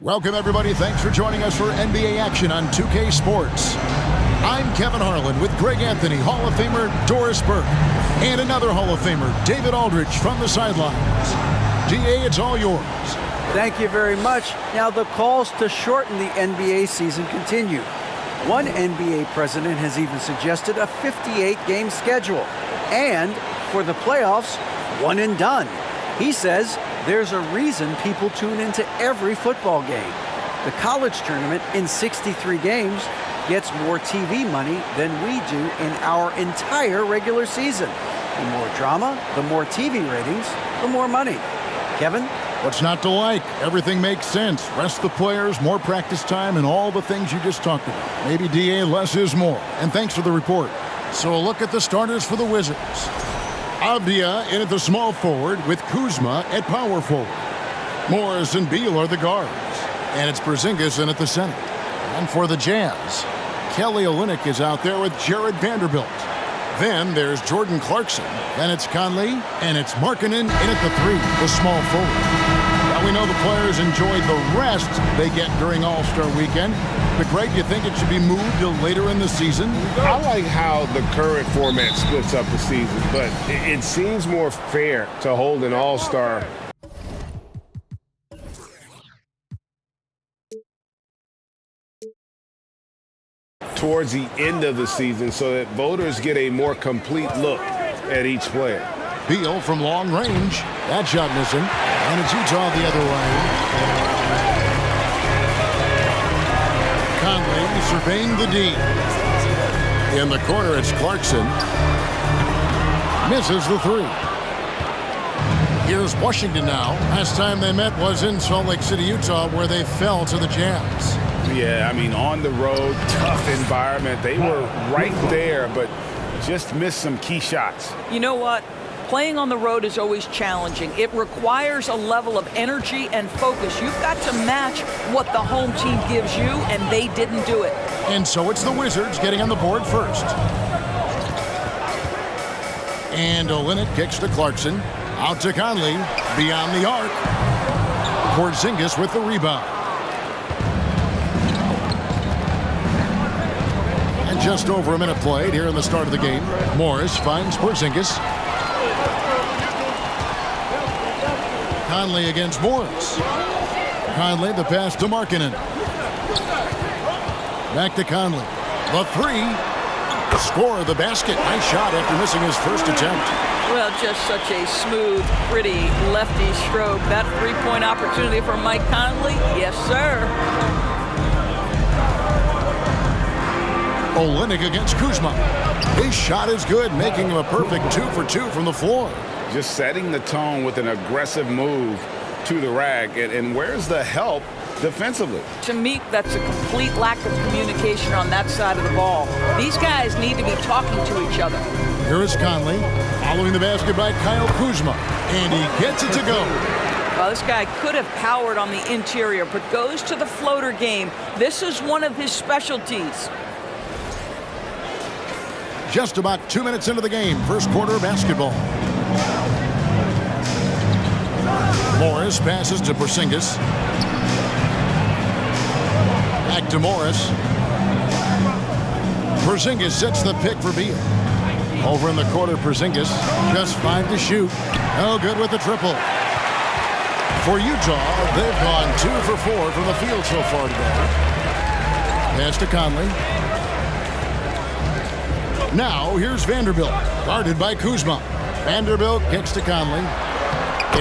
Welcome, everybody. Thanks for joining us for NBA action on 2K Sports. I'm Kevin Harlan with Greg Anthony, Hall of Famer Doris Burke, and another Hall of Famer, David Aldridge, from the sidelines. DA, it's all yours. Thank you very much. Now, the calls to shorten the NBA season continue. One NBA president has even suggested a 58-game schedule. And for the playoffs, one and done. He says there's a reason people tune into every football game. The college tournament in 63 games gets more TV money than we do in our entire regular season. The more drama, the more TV ratings, the more money. Kevin? What's not to like? Everything makes sense. Rest the players, more practice time, and all the things you just talked about. Maybe, DA, less is more. And thanks for the report. So a look at the starters for the Wizards. Avdia in at the small forward with Kuzma at power forward. Morris and Beal are the guards. And it's Porzingis in at the center. And for the Jazz, Kelly Olynyk is out there with Jared Vanderbilt. Then there's Jordan Clarkson. Then it's Conley. And it's Markkanen in at the three, the small forward. Now we know the players enjoyed the rest they get during All-Star Weekend. But Greg, you think it should be moved to later in the season? I like how the current format splits up the season, but it seems more fair to hold an All-Star towards the end of the season so that voters get a more complete look at each player. Beal from long range. That shot missing. And it's Utah the other way. Conley surveying the D. In the corner, it's Clarkson. Misses the three. Here's Washington now. Last time they met was in Salt Lake City, Utah, where they fell to the Jazz. Yeah, I mean, on the road, tough environment. They were right there, but just missed some key shots. You know what? Playing on the road is always challenging. It requires a level of energy and focus. You've got to match what the home team gives you, and they didn't do it. And so it's the Wizards getting on the board first. And Olynyk kicks to Clarkson. Out to Conley. Beyond the arc. Porzingis with the rebound. And just over a minute played here in the start of the game. Morris finds Porzingis. Conley against Morris. Conley, the pass to Markkanen. Back to Conley. The three. Score the basket. Nice shot after missing his first attempt. Well, just such a smooth, pretty lefty stroke. That three-point opportunity for Mike Conley? Yes, sir. Olynyk against Kuzma. His shot is good, making him a perfect 2 for 2 from the floor. Just setting the tone with an aggressive move to the rack. And where's the help defensively? To me, that's a complete lack of communication on that side of the ball. These guys need to be talking to each other. Here is Conley, following the basket by Kyle Kuzma, and he gets it to go. Well, this guy could have powered on the interior, but goes to the floater game. This is one of his specialties. Just about 2 minutes into the game, first quarter of basketball. Morris passes to Porzingis. Back to Morris. Porzingis sets the pick for Beal. Over in the quarter, Porzingis just 5 to shoot. No good with the triple. For Utah, they've gone 2 for 4 from the field so far today. Pass to Conley. Now here's Vanderbilt, guarded by Kuzma. Vanderbilt kicks to Conley.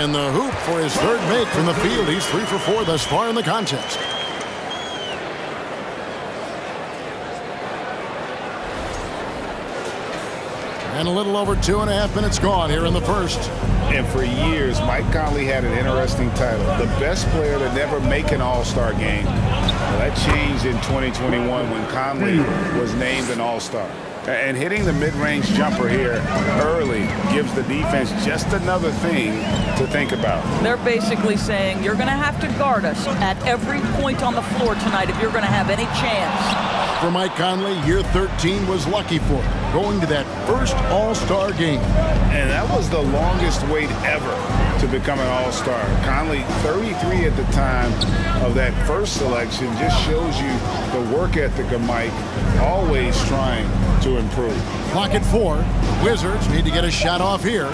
In the hoop for his third make from the field. He's 3 for 4 thus far in the contest. And a little over 2.5 minutes gone here in the first. And for years, Mike Conley had an interesting title. The best player to never make an All-Star game. Well, that changed in 2021 when Conley was named an All-Star. And hitting the mid-range jumper here early gives the defense just another thing to think about. They're basically saying you're going to have to guard us at every point on the floor tonight if you're going to have any chance. For Mike Conley, year 13 was lucky for him, going to that first All-Star game. And that was the longest wait ever to become an all-star. Conley, 33 at the time of that first selection, just shows you the work ethic of Mike, always trying to improve. Clock at 4. Wizards need to get a shot off here.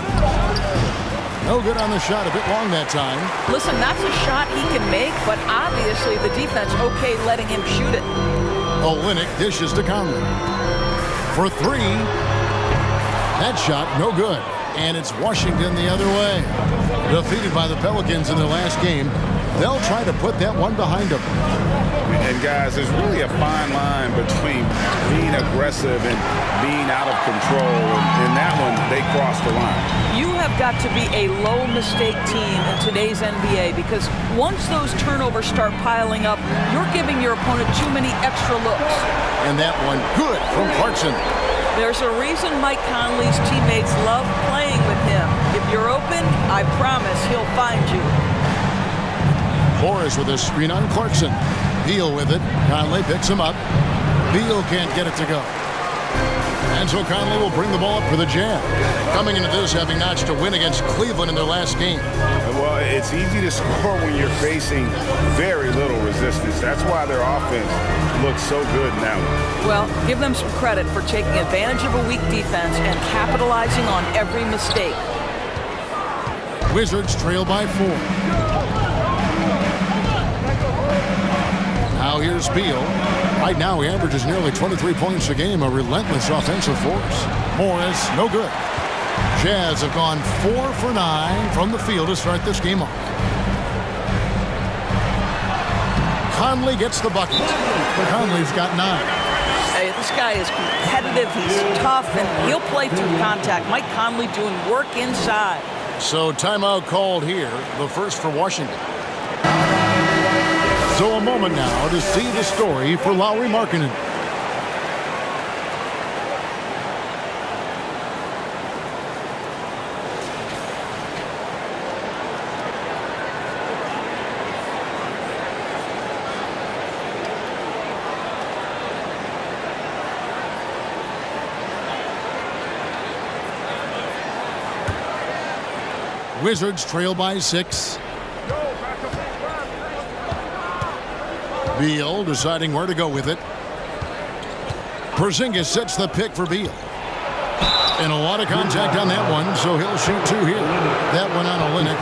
No good on the shot, a bit long that time. Listen, that's a shot he can make, but obviously the defense okay letting him shoot it. Olynyk dishes to Conley. For 3. That shot, no good. And it's Washington the other way. Defeated by the Pelicans in their last game, they'll try to put that one behind them. And guys, there's really a fine line between being aggressive and being out of control. And in that one, they crossed the line. You have got to be a low mistake team in today's NBA because once those turnovers start piling up, you're giving your opponent too many extra looks. And that one good from Clarkson. There's a reason Mike Conley's teammates love playing with him. If you're open, I promise he'll find you. Morris with a screen on Clarkson. Beal with it. Conley picks him up. Beal can't get it to go. And so Conley will bring the ball up for the Jazz. Coming into this, having notched a win against Cleveland in their last game. Well, it's easy to score when you're facing very little resistance. That's why their offense looks so good now. Well, give them some credit for taking advantage of a weak defense and capitalizing on every mistake. Wizards trail by 4. Now here's Beal. Right now he averages nearly 23 points a game, a relentless offensive force. Morris, no good. Jazz have gone 4 for 9 from the field to start this game off. Conley gets the bucket. Conley's got 9. Hey, this guy is competitive, he's tough, and he'll play through contact. Mike Conley doing work inside. So timeout called here, the first for Washington. So a moment now to see the story for Lauri Markkanen. Wizards trail by 6. Beal deciding where to go with it. Porzingis sets the pick for Beal. And a lot of contact on that one, so he'll shoot 2 here. That one on Olynyk.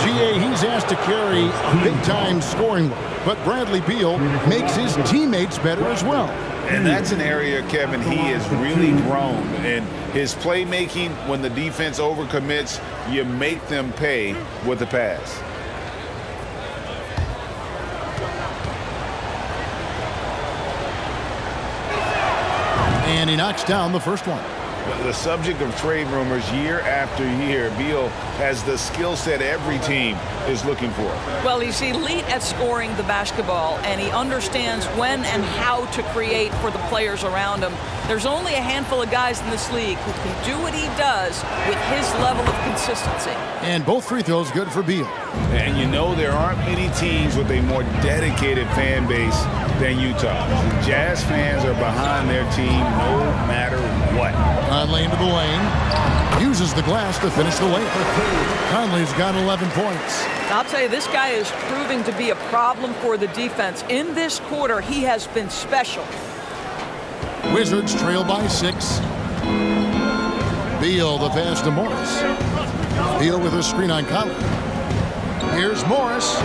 GA, he's asked to carry big-time scoring work, but Bradley Beal makes his teammates better as well. And that's an area, Kevin, he has really grown. And his playmaking, when the defense overcommits, you make them pay with the pass. And he knocks down the first one. The subject of trade rumors year after year, Beal has the skill set every team is looking for. Well, he's elite at scoring the basketball, and he understands when and how to create for the players around him. There's only a handful of guys in this league who can do what he does with his level of consistency. And both free throws good for Beal. And you know there aren't many teams with a more dedicated fan base than Utah. The Jazz fans are behind their team no matter what. Conley into the lane. Uses the glass to finish the layup. Conley's got 11 points. I'll tell you, this guy is proving to be a problem for the defense. In this quarter, he has been special. Wizards trail by 6. Beal the pass to Morris. Beal with a screen on Conley. Here's Morris.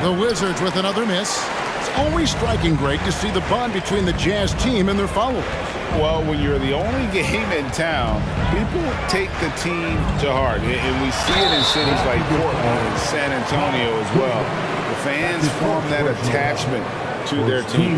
The Wizards with another miss. It's always striking great to see the bond between the Jazz team and their followers. Well, when you're the only game in town, people take the team to heart. And we see it in cities like Portland and San Antonio as well. The fans form that attachment to their team.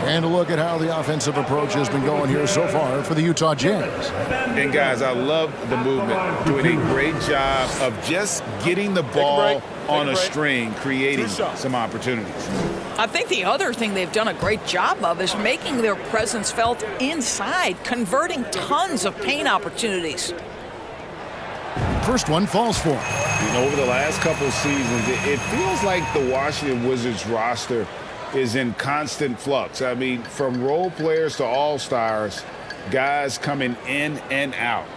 And a look at how the offensive approach has been going here so far for the Utah Jazz. And guys, I love the movement. Doing a great job of just getting the ball on a string, creating some opportunities. I think the other thing they've done a great job of is making their presence felt inside, converting tons of paint opportunities. First one falls for him. You know, over the last couple of seasons, it feels like the Washington Wizards roster is in constant flux. I mean, from role players to all-stars, guys coming in and out.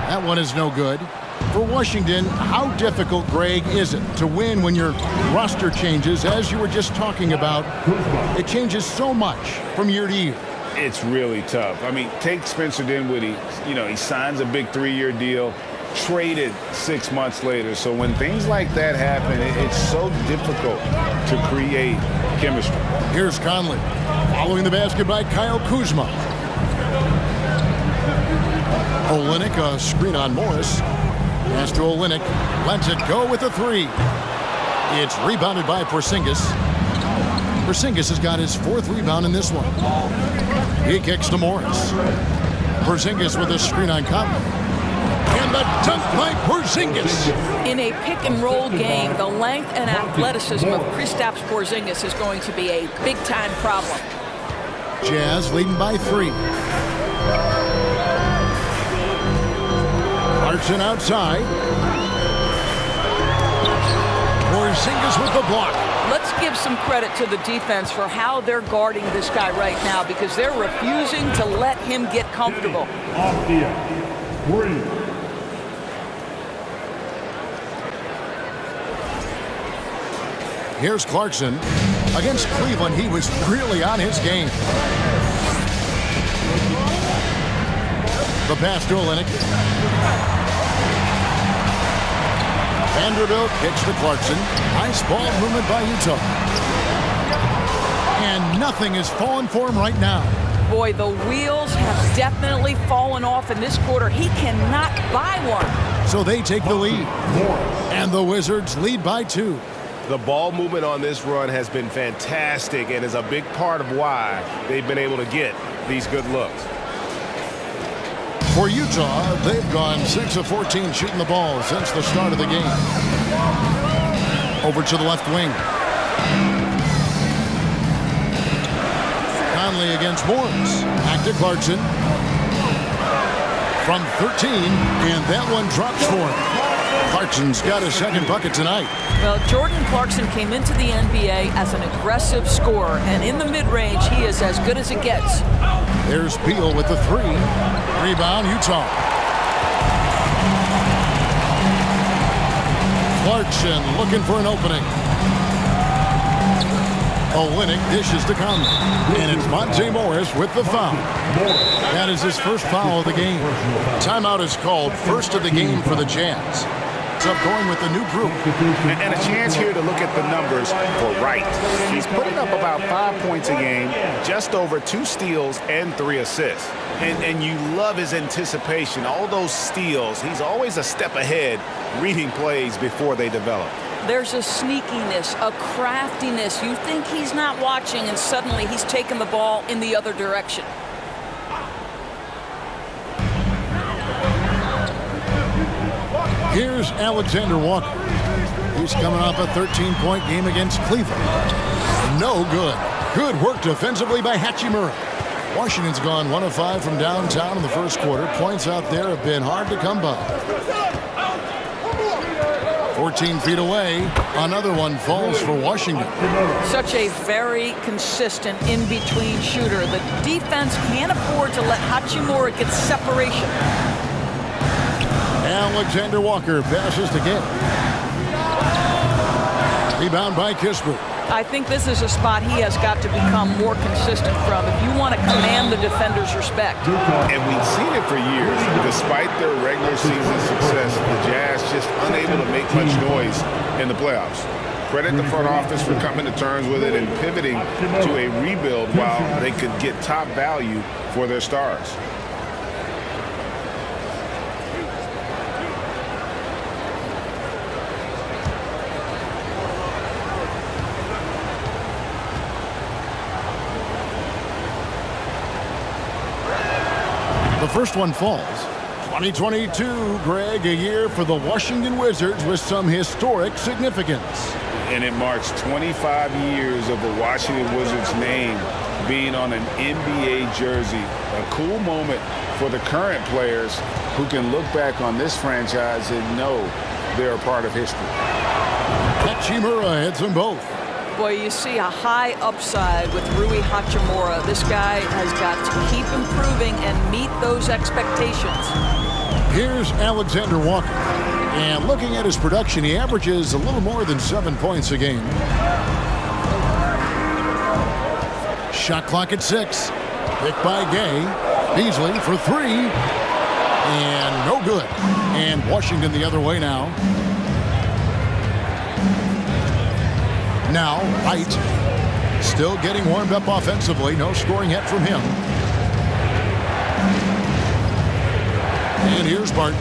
That one is no good. For Washington, how difficult, Greg, is it to win when your roster changes, as you were just talking about? It changes so much from year to year. It's really tough. I mean, take Spencer Dinwiddie. You know, he signs a big 3-year deal, traded 6 months later. So when things like that happen, it's so difficult to create chemistry. Here's Conley, following the basket by Kyle Kuzma. Olynyk, a screen on Morris. Pass to Olynyk, lets it go with a 3. It's rebounded by Porzingis. Porzingis has got his 4th rebound in this one. He kicks to Morris. Porzingis with a screen on Conley. And the dunk by Porzingis. In a pick-and-roll game, the length and athleticism of Kristaps Porzingis is going to be a big-time problem. Jazz leading by 3. Clarkson outside. Porzingis with the block. Let's give some credit to the defense for how they're guarding this guy right now, because they're refusing to let him get comfortable. Off the 3. Here's Clarkson. Against Cleveland, he was really on his game. The pass to Olynyk. Vanderbilt kicks to Clarkson. Nice ball movement by Utah. And nothing is falling for him right now. Boy, the wheels have definitely fallen off in this quarter. He cannot buy one. So they take the lead. And the Wizards lead by 2. The ball movement on this run has been fantastic and is a big part of why they've been able to get these good looks. For Utah, they've gone 6 of 14 shooting the ball since the start of the game. Over to the left wing. Conley against Morris. Back to Clarkson. From 13, and that one drops for him. Clarkson's got his 2nd bucket tonight. Well, Jordan Clarkson came into the NBA as an aggressive scorer, and in the mid-range, he is as good as it gets. There's Beal with the 3. Rebound, Utah. Clarkson looking for an opening. Olynyk dishes to Conley. And it's Monte Morris with the foul. That is his 1st foul of the game. Timeout is called, 1st of the game for the Jazz. It's up going with the new group. And a chance here to look at the numbers for Wright. He's putting up about 5 points a game, just over 2 steals and 3 assists. And you love his anticipation. All those steals, he's always a step ahead, reading plays before they develop. There's a sneakiness, a craftiness. You think he's not watching, and suddenly he's taking the ball in the other direction. Here's Alexander Walker. He's coming off a 13-point game against Cleveland. No good. Good work defensively by Hachimura. Washington's gone 1 of 5 from downtown in the 1st quarter. Points out there have been hard to come by. 14 feet away. Another one falls for Washington. Such a very consistent in-between shooter. The defense can't afford to let Hachimura get separation. Alexander Walker passes to Gant. Rebound by Kispert. I think this is a spot he has got to become more consistent from if you want to command the defender's respect. And we've seen it for years. Despite their regular season success, the Jazz just unable to make much noise in the playoffs. Credit the front office for coming to terms with it and pivoting to a rebuild while they could get top value for their stars. The first one falls. 2022, Greg, a year for the Washington Wizards with some historic significance. And it marks 25 years of the Washington Wizards name being on an NBA jersey. A cool moment for the current players who can look back on this franchise and know they're a part of history. Hachimura hits them both. Boy, you see a high upside with Rui Hachimura. This guy has got to keep improving and meet those expectations. Here's Alexander Walker. And looking at his production, he averages a little more than 7 points a game. Shot clock at 6. Picked by Gay. Beasley for 3. And no good. And Washington the other way now. Now, White still getting warmed up offensively. No scoring yet from him. And here's Barton.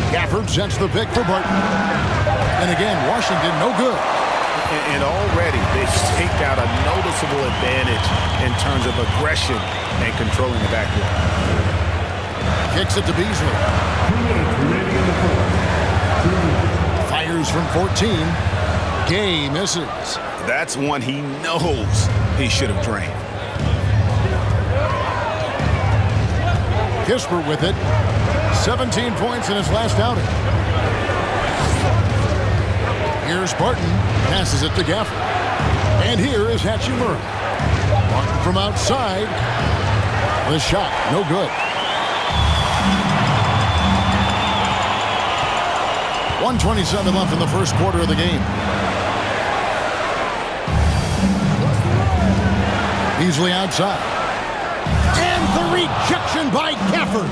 Gafford sets the pick for Barton. And again, Washington no good. And already they've staked out a noticeable advantage in terms of aggression and controlling the backcourt. Kicks it to Beasley. Fires from 14. Gay misses. That's one he knows he should have drained. Kispert with it. 17 points in his last outing. Here's Barton. Passes it to Gafford. And here is Hachimura. Barton from outside. The shot, no good. 1:27 left in the first quarter of the game. Beasley outside. And the rejection by Gafford.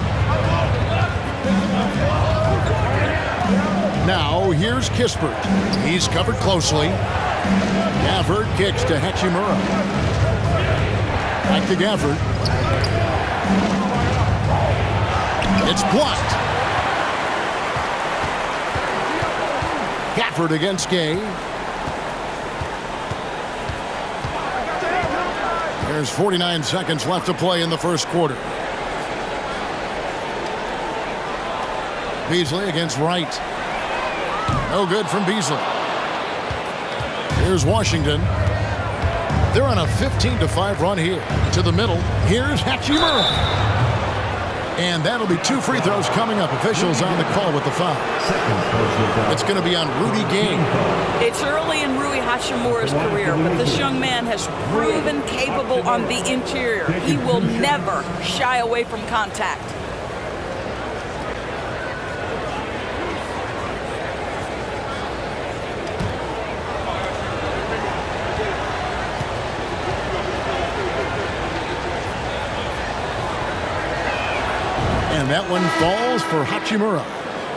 Now here's Kispert. He's covered closely. Gafford kicks to Hachimura. Back to Gafford. It's blocked. Gafford against Gay. There's 49 seconds left to play in the first quarter. Beasley against Wright. No good from Beasley. Here's Washington. They're on a 15-5 run here. To the middle. Here's Hachimura. And that'll be 2 free throws coming up. Officials on the call with the foul. It's going to be on Rudy Gay. It's early in Rui Hachimura's career, but this young man has proven capable on the interior. He will never shy away from contact. And that one falls for Hachimura.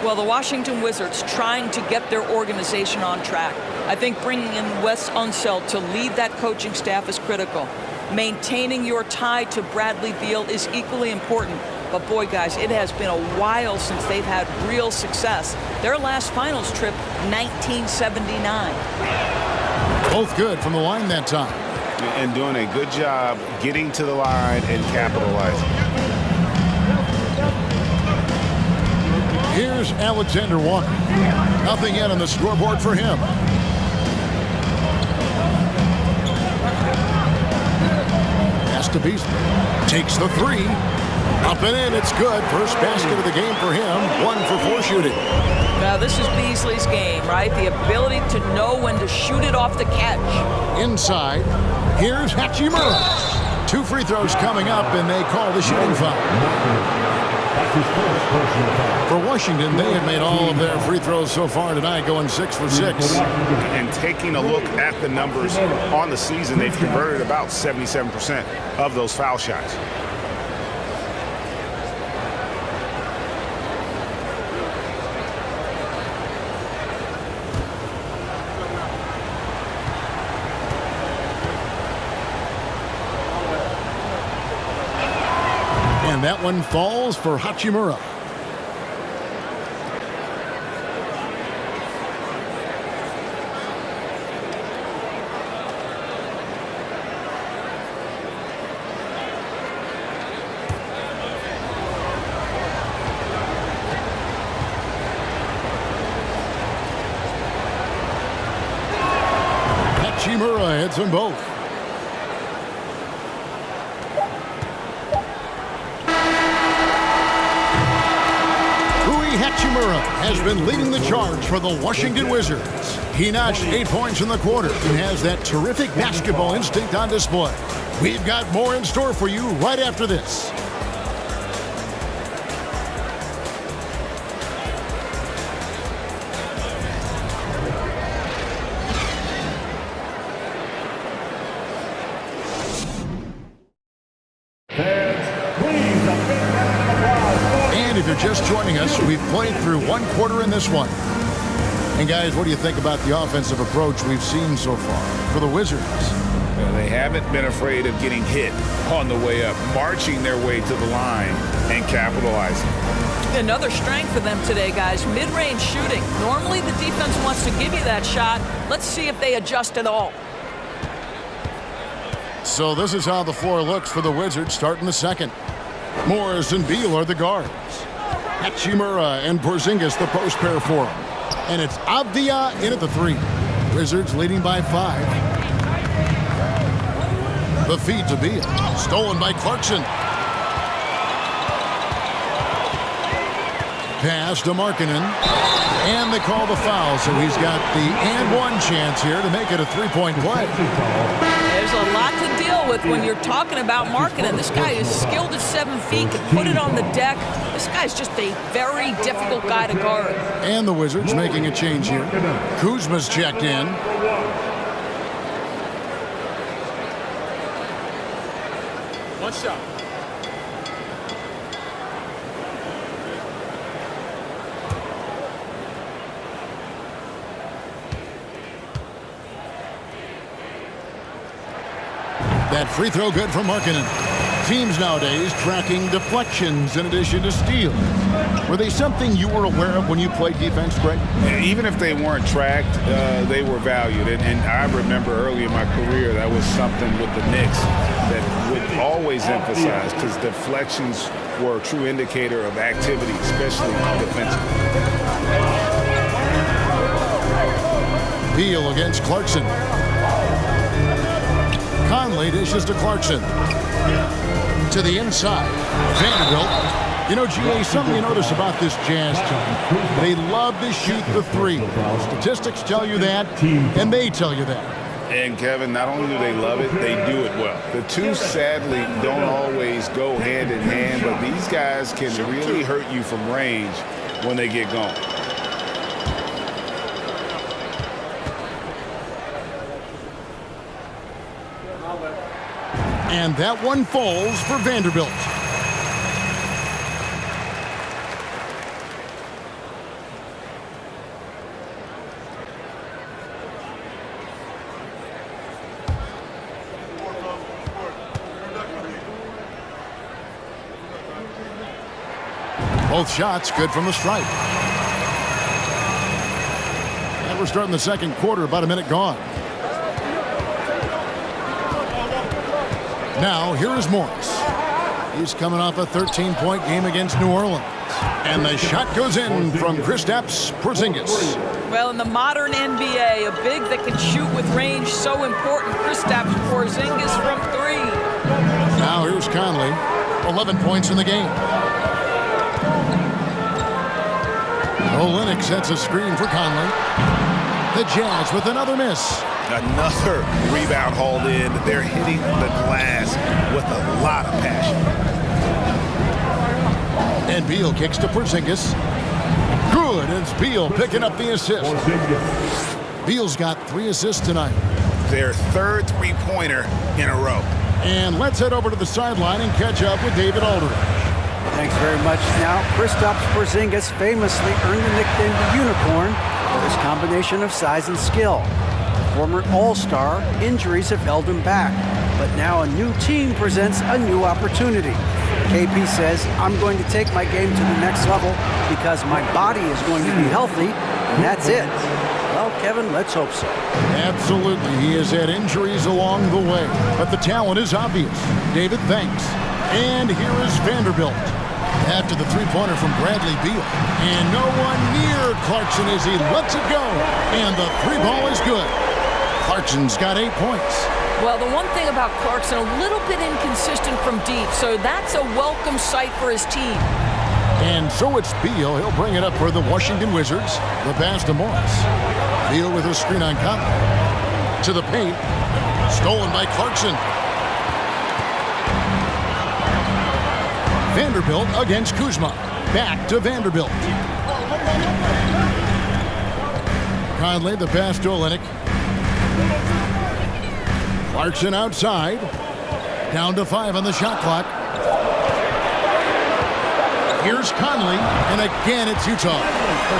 Well, the Washington Wizards trying to get their organization on track. I think bringing in Wes Unseld to lead that coaching staff is critical. Maintaining your tie to Bradley Beal is equally important. But boy, guys, it has been a while since they've had real success. Their last finals trip, 1979. Both good from the line that time. And doing a good job getting to the line and capitalizing. Here's Alexander Walker. Nothing yet on the scoreboard for him. Pass to Beasley. Takes the 3. Up and in. It's good. First basket of the game for him. 1 for 4 shooting. Now, this is Beasley's game, right? The ability to know when to shoot it off the catch. Inside. Here's Hachimura. 2 free throws coming up, and they call the shooting foul. For Washington, they have made all of their free throws so far tonight, going 6 for 6. And taking a look at the numbers on the season, they've converted about 77% of those foul shots. And that one falls for Hachimura. Hachimura hits them both. Hachimura has been leading the charge for the Washington Wizards. He notched 8 points in the quarter and has that terrific basketball instinct on display. We've got more in store for you right after this. And if you're just joining us, we've played through one quarter in this one. And guys, what do you think about the offensive approach we've seen so far for the Wizards? Well, they haven't been afraid of getting hit on the way up, marching their way to the line and capitalizing. Another strength for them today, guys, mid-range shooting. Normally the defense wants to give you that shot. Let's see if they adjust at all. So this is how the floor looks for the Wizards starting the second. Morris and Beal are the guards. Hachimura and Porzingis the post pair for him. And it's Avdia in at the 3. Wizards leading by 5. The feed to Beal. Stolen by Clarkson. Pass to Markkanen. And they call the foul, so he's got the and one chance here to make it a 3-point play. There's a lot to deal with when you're talking about Markkanen. This guy is skilled at 7 feet, can put it on the deck. This guy's just a very difficult guy to guard. And the Wizards making a change here. Kuzma's checked in. One shot. That free throw good from Markkanen. Teams nowadays tracking deflections in addition to steals. Were they something you were aware of when you played defense, Greg? Yeah, even if they weren't tracked, they were valued. And I remember early in my career, that was something with the Knicks that would always emphasize, because deflections were a true indicator of activity, especially defensively. Beal against Clarkson. Conley dishes to Clarkson. To the inside. Vanderbilt. You know, GA, something you notice about this Jazz team, they love to shoot the 3. Statistics tell you that, and they tell you that. And, Kevin, not only do they love it, they do it well. The two, sadly, don't always go hand in hand, but these guys can really hurt you from range when they get going. And that one falls for Vanderbilt. Both shots good from the stripe. And we're starting the second quarter, about a minute gone. Now, here is Morris. He's coming off a 13-point game against New Orleans. And the shot goes in from Kristaps Porzingis. Well, in the modern NBA, a big that can shoot with range, so important. Kristaps Porzingis from 3. Now, here's Conley. 11 points in the game. Olynyk sets a screen for Conley. The Jazz with another miss. Another rebound hauled in. They're hitting the glass with a lot of passion. And Beal kicks to Porzingis. Good, it's Beal picking up the assist. Beal's got 3 assists tonight. Their third three-pointer in a row. And let's head over to the sideline and catch up with David Aldridge. Thanks very much. Now, Kristaps Porzingis famously earned the nickname the Unicorn for his combination of size and skill. Former All-Star, injuries have held him back, but now a new team presents a new opportunity. KP says, I'm going to take my game to the next level because my body is going to be healthy, and that's it. Well, Kevin, let's hope so. Absolutely. He has had injuries along the way, but the talent is obvious. David, thanks. And here is Vanderbilt. After the three-pointer from Bradley Beal. And no one near Clarkson as he lets it go. And the 3-ball is good. Clarkson's got 8 points. Well, the one thing about Clarkson, a little bit inconsistent from deep, so that's a welcome sight for his team. And so it's Beal. He'll bring it up for the Washington Wizards. The pass to Morris. Beal with a screen on Conley. To the paint. Stolen by Clarkson. Vanderbilt against Kuzma. Back to Vanderbilt. Conley, the pass to Olynyk. Clarkson outside. Down to 5 on the shot clock. Here's Conley, and again it's Utah.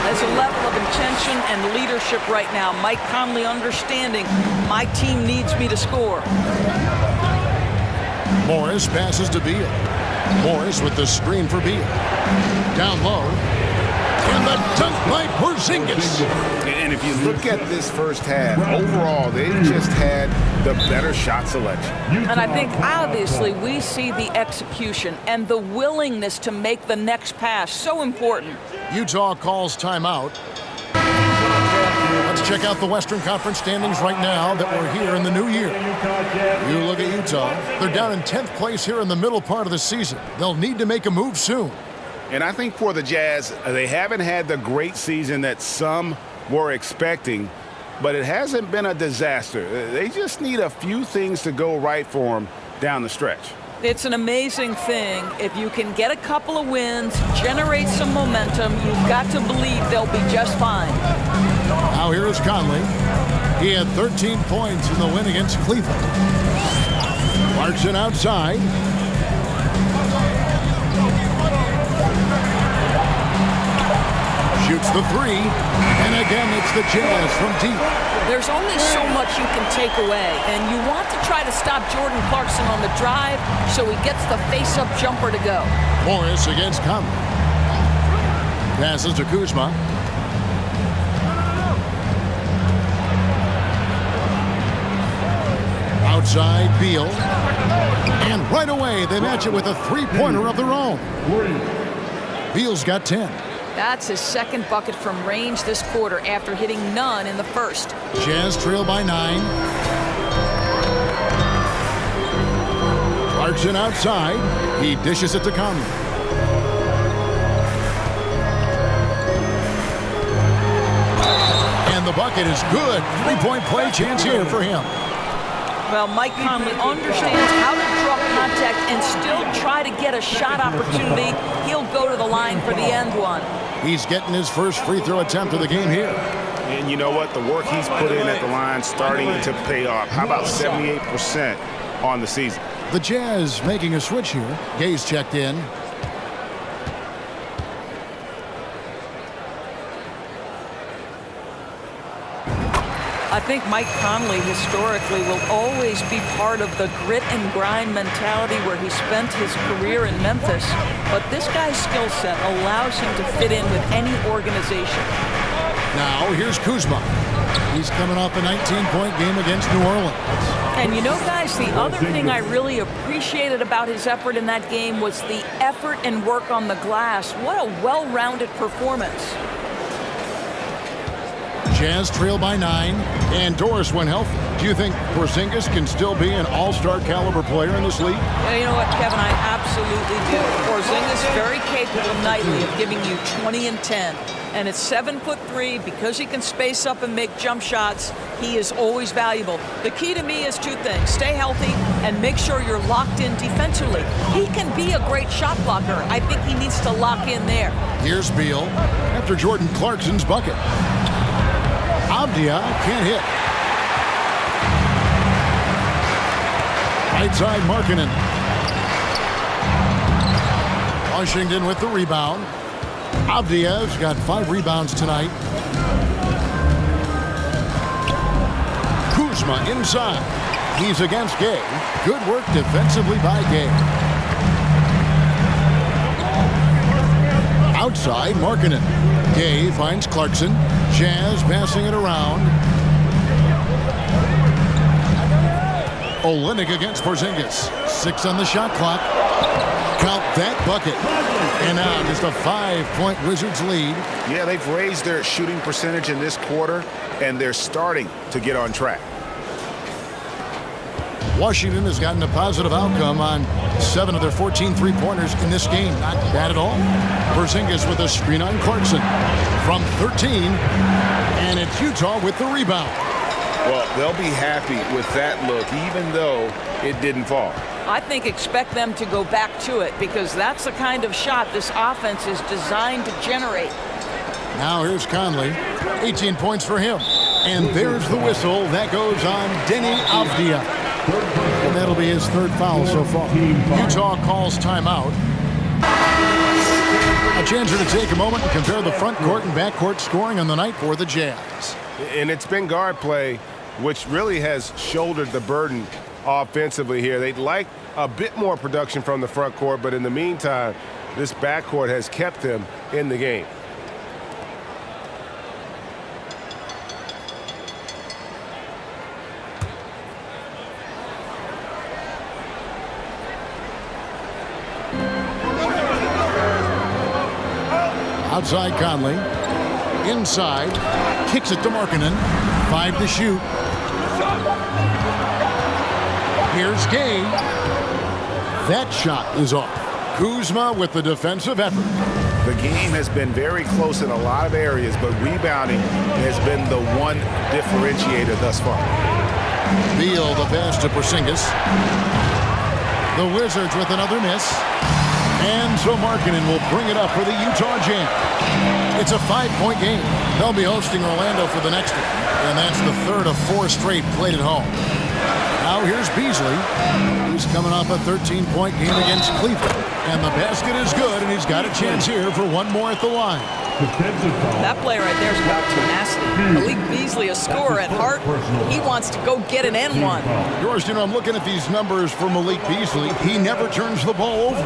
There's a level of intention and leadership right now. Mike Conley understanding my team needs me to score. Morris passes to Beal. Morris with the screen for Beal. Down low. And the dunk by Porzingis. And if you look at this first half, overall, they've just had the better shot selection. And I think, obviously, we see the execution and the willingness to make the next pass so important. Utah calls timeout. Let's check out the Western Conference standings right now that we're here in the new year. You look at Utah. They're down in 10th place here in the middle part of the season. They'll need to make a move soon. And I think for the Jazz, they haven't had the great season that some were expecting, but it hasn't been a disaster. They just need a few things to go right for them down the stretch. It's an amazing thing. If you can get a couple of wins, generate some momentum, you've got to believe they'll be just fine. Now here is Conley. He had 13 points in the win against Cleveland. Clarkson outside. Shoots the three, and again it's the Jazz from deep. There's only so much you can take away, and you want to try to stop Jordan Clarkson on the drive so he gets the face-up jumper to go. Morris against Conley. Passes to Kuzma. Outside Beal. And right away they match it with a three-pointer of their own. Beal's got 10. That's his second bucket from range this quarter after hitting none in the first. Jazz trail by 9. Clarkson outside. He dishes it to Conley. And the bucket is good. Three-point play chance here for him. Well, Mike Conley understands how to draw contact and still try to get a shot opportunity. He'll go to the line for the end one. He's getting his first free throw attempt of the game here. And you know what? The work he's put in at the line starting to pay off. How about 78% on the season? The Jazz making a switch here. Gay's checked in. I think Mike Conley historically will always be part of the grit and grind mentality where he spent his career in Memphis. But this guy's skill set allows him to fit in with any organization. Now here's Kuzma. He's coming off a 19-point game against New Orleans. And you know, guys, the other thing I really appreciated about his effort in that game was the effort and work on the glass. What a well-rounded performance. Jazz trail by 9, and Torres went healthy. Do you think Porzingis can still be an all-star caliber player in this league? Yeah, you know what, Kevin, I absolutely do. Porzingis very capable nightly of giving you 20 and 10. And at 7'3", because he can space up and make jump shots, he is always valuable. The key to me is two things. Stay healthy and make sure you're locked in defensively. He can be a great shot blocker. I think he needs to lock in there. Here's Beal after Jordan Clarkson's bucket. Avdia can't hit. Right side Markkanen. Washington with the rebound. Avdia's got 5 rebounds tonight. Kuzma inside. He's against Gay. Good work defensively by Gay. Outside Markkanen. Gay finds Clarkson. Jazz passing it around. Olynyk against Porzingis. 6 on the shot clock. Count that bucket. And now just a 5-point Wizards lead. Yeah, they've raised their shooting percentage in this quarter, and they're starting to get on track. Washington has gotten a positive outcome on 7 of their 14 three-pointers in this game. Not bad at all. Porzingis with a screen on Clarkson from 13, and it's Utah with the rebound. Well, they'll be happy with that look, even though it didn't fall. I think expect them to go back to it because that's the kind of shot this offense is designed to generate. Now here's Conley. 18 points for him. And there's the whistle. That goes on Deni Avdia. And that'll be his 3rd foul so far. Utah calls timeout. A chance here to take a moment and compare the front court and back court scoring on the night for the Jazz. And it's been guard play, which really has shouldered the burden offensively here. They'd like a bit more production from the front court, but in the meantime, this backcourt has kept them in the game. Outside Conley. Inside. Kicks it to Markkanen. 5 to shoot. Here's Gay. That shot is off. Kuzma with the defensive effort. The game has been very close in a lot of areas, but rebounding has been the one differentiator thus far. Beal the pass to Porzingis. The Wizards with another miss. And so Markkanen will bring it up for the Utah Jazz. It's a 5-point game. They'll be hosting Orlando for the next one, and that's the third of 4 straight played at home. Now here's Beasley. He's coming off a 13-point game against Cleveland. And the basket is good, and he's got a chance here for one more at the line. That play right there is about tenacity. Malik Beasley, a scorer at heart. He wants to go get an N1. Yours, I'm looking at these numbers for Malik Beasley. He never turns the ball over.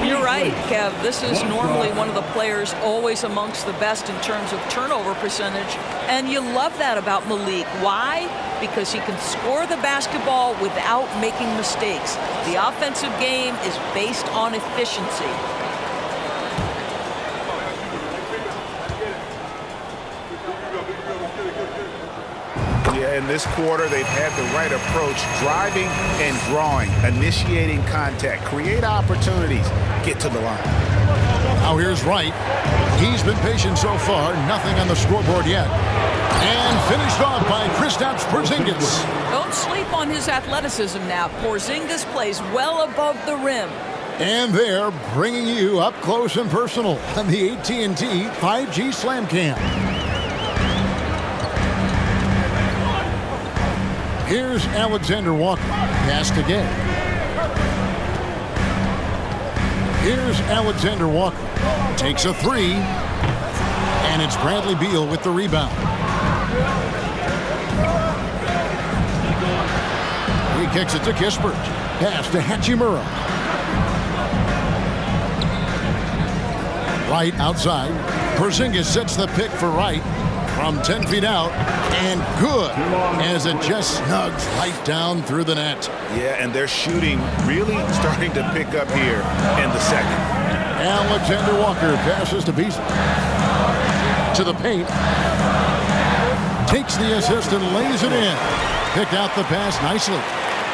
You're right, Kev. This is normally one of the players always amongst the best in terms of turnover percentage. And you love that about Malik. Why? Because he can score the basketball without making mistakes. The offensive game is based on efficiency. Yeah, in this quarter, they've had the right approach, driving and drawing, initiating contact, create opportunities, get to the line. Now here's Wright. He's been patient so far, nothing on the scoreboard yet. And finished off by Kristaps Porzingis. Don't sleep on his athleticism now. Porzingis plays well above the rim. And they're bringing you up close and personal on the AT&T 5G Slam Cam. Here's Alexander Walker. Pass to Gay. Here's Alexander Walker. Takes a 3. And it's Bradley Beal with the rebound. He kicks it to Kispert. Pass to Hachimura. Wright outside. Porzingis sets the pick for Wright from 10 feet out. And good, as it just snugs right down through the net. Yeah, and their shooting really starting to pick up here in the second. Alexander Walker passes to Beasley. To the paint. Takes the assist and lays it in. Pick out the pass nicely.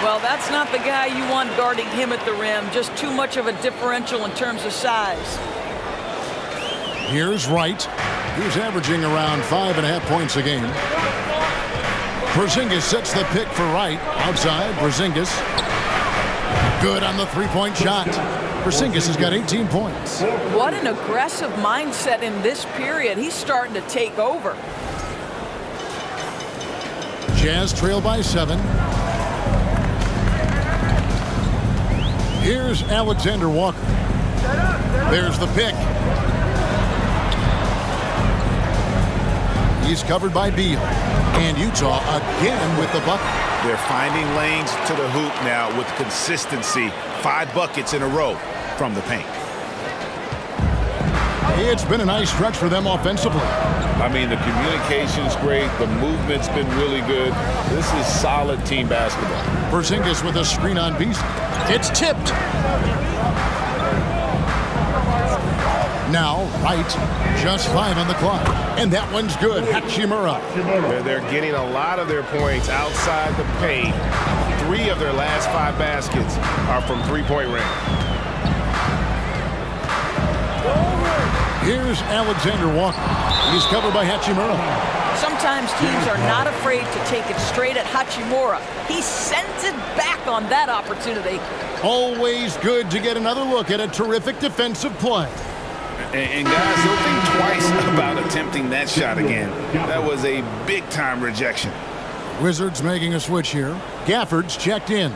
Well, that's not the guy you want guarding him at the rim. Just too much of a differential in terms of size. Here's Wright. He's averaging around 5.5 points a game. Porzingis sets the pick for Wright. Outside, Porzingis. Good on the three-point shot. Porzingis has got 18 points. What an aggressive mindset in this period. He's starting to take over. Jazz trail by 7. Here's Alexander Walker. There's the pick. He's covered by Beal. And Utah again with the bucket. They're finding lanes to the hoop now with consistency. 5 buckets in a row from the paint. It's been a nice stretch for them offensively. I mean, the communication's great. The movement's been really good. This is solid team basketball. Porzingis with a screen on Beasley. It's tipped. Now, Wright, just 5 on the clock. And that one's good. Hachimura. They're getting a lot of their points outside the paint. 3 of their last 5 baskets are from three-point range. Here's Alexander Walker. He's covered by Hachimura. Sometimes teams are not afraid to take it straight at Hachimura. He sends it back on that opportunity. Always good to get another look at a terrific defensive play. And guys, don't think twice about attempting that shot again. That was a big-time rejection. Wizards making a switch here. Gafford's checked in.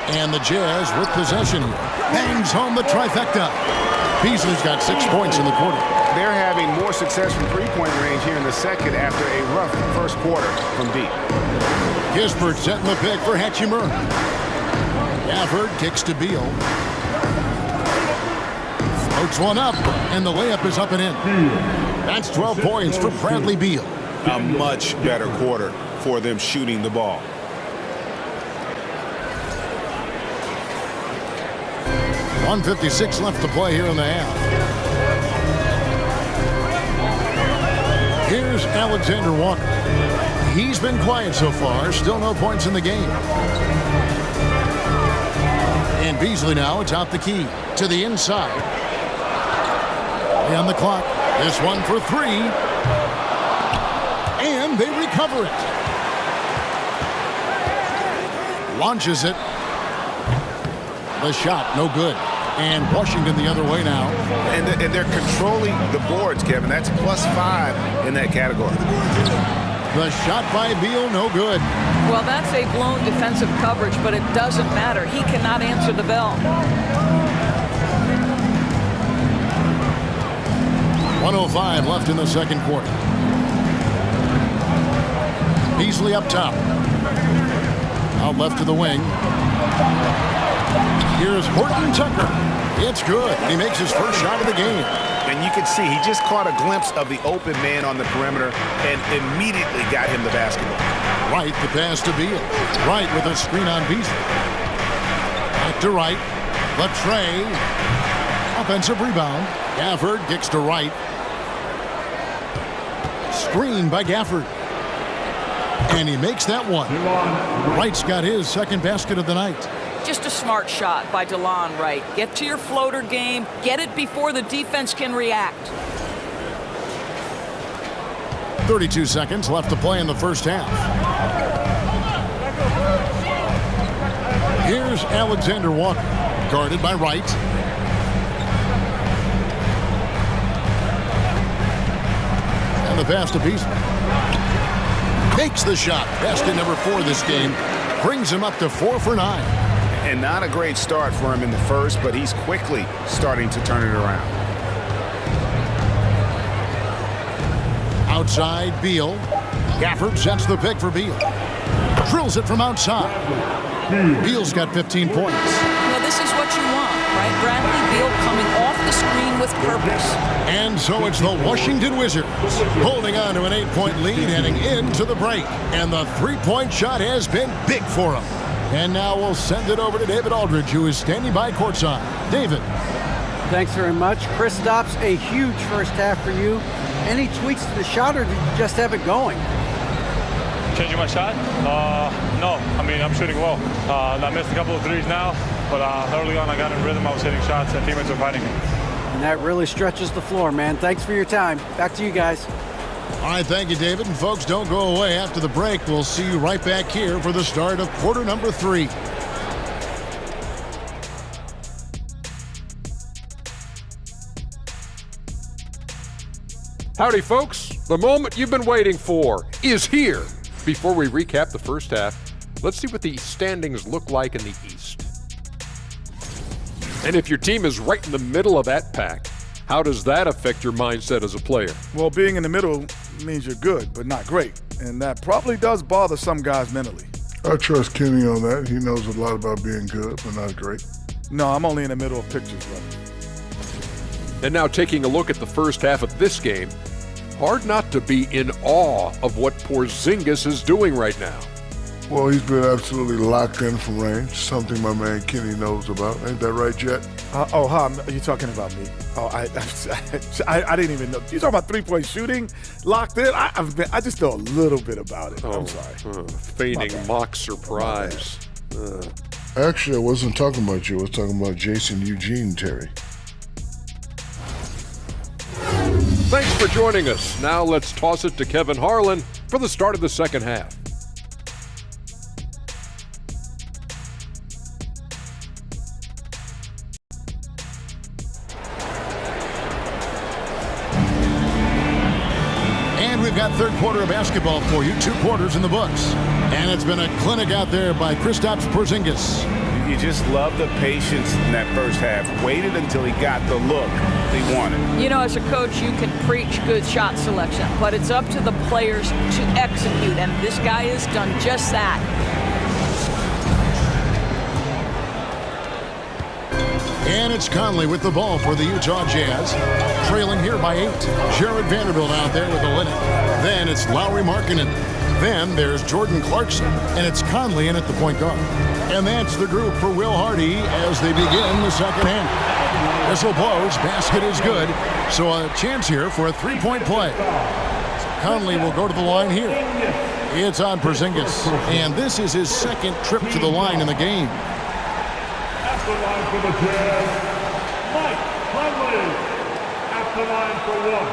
And the Jazz with possession. Bangs home the trifecta. Beasley's got 6 points in the quarter. They're having more success from three-point range here in the second after a rough first quarter from deep. Kispert setting the pick for Hatchimer. Gafford kicks to Beal. Floats one up, and the layup is up and in. That's 12 points for Bradley Beal. A much better quarter for them shooting the ball. .156 left to play here in the half. Here's Alexander Walker. He's been quiet so far. Still no points in the game. And Beasley now atop the key to the inside. On the clock. This one for 3. And they recover it. Launches it. The shot, no good. And Washington the other way now. And they're controlling the boards, Kevin. That's +5 in that category. The shot by Beal, no good. Well, that's a blown defensive coverage, but it doesn't matter. He cannot answer the bell. 1:05 left in the second quarter. Beasley up top. Out left to the wing. Here's Horton Tucker. It's good. He makes his first shot of the game. And you can see he just caught a glimpse of the open man on the perimeter and immediately got him the basketball. Wright, the pass to Beal. Wright with a screen on Beasley. Back to Wright. Latre. Offensive rebound. Gafford kicks to Wright. Screen by Gafford. And he makes that one. Wright's got his second basket of the night. Just a smart shot by DeLon Wright. Get to your floater game. Get it before the defense can react. 32 seconds left to play in the first half. Here's Alexander Walker, guarded by Wright. And the pass to Beasley. Makes the shot. Basket number 4 this game. Brings him up to 4 for 9. And not a great start for him in the first, but he's quickly starting to turn it around. Outside, Beal. Gafford sets the pick for Beal. Drills it from outside. Beal's got 15 points. Now, this is what you want, right? Bradley Beal coming off the screen with purpose. And so it's the Washington Wizards holding on to an 8-point lead heading into the break. And the three-point shot has been big for them. And now we'll send it over to David Aldridge, who is standing by courtside. David. Thanks very much. Kristaps, a huge first half for you. Any tweaks to the shot, or did you just have it going? Changing my shot? No. I mean, I'm shooting well. I missed a couple of threes now, but early on I got in rhythm. I was hitting shots, and teammates were fighting me. And that really stretches the floor, man. Thanks for your time. Back to you guys. All right, thank you, David. And folks, don't go away. After the break, we'll see you right back here for the start of quarter number 3. Howdy, folks. The moment you've been waiting for is here. Before we recap the first half, let's see what the standings look like in the East. And if your team is right in the middle of that pack, how does that affect your mindset as a player? Well, being in the middle means you're good, but not great. And that probably does bother some guys mentally. I trust Kenny on that. He knows a lot about being good, but not great. No, I'm only in the middle of pictures, brother. And now taking a look at the first half of this game, hard not to be in awe of what Porzingis is doing right now. Well, he's been absolutely locked in from range, something my man Kenny knows about. Ain't that right, Jet? Hi, are you talking about me? Oh, I didn't even know. You talking about three-point shooting, locked in? I just know a little bit about it. I'm sorry. Feigning mock surprise. Actually, I wasn't talking about you. I was talking about Jason Eugene, Terry. Thanks for joining us. Now let's toss it to Kevin Harlan for the start of the second half. And we've got third quarter of basketball for you. 2 quarters in the books. And it's been a clinic out there by Kristaps Porzingis. You just love the patience in that first half. Waited until he got the look he wanted. You know, as a coach, you can preach good shot selection, but it's up to the players to execute, and this guy has done just that. And it's Conley with the ball for the Utah Jazz. Trailing here by 8. Jared Vanderbilt out there with the Linux. Then it's Lauri Markkanen. Then there's Jordan Clarkson. And it's Conley in at the point guard. And that's the group for Will Hardy as they begin the second half. Whistle blows. Basket is good. So a chance here for a three-point play. So Conley will go to the line here. It's on Porzingis. And this is his second trip to the line in the game. The line for the Jazz, Mike Conley at the line for one.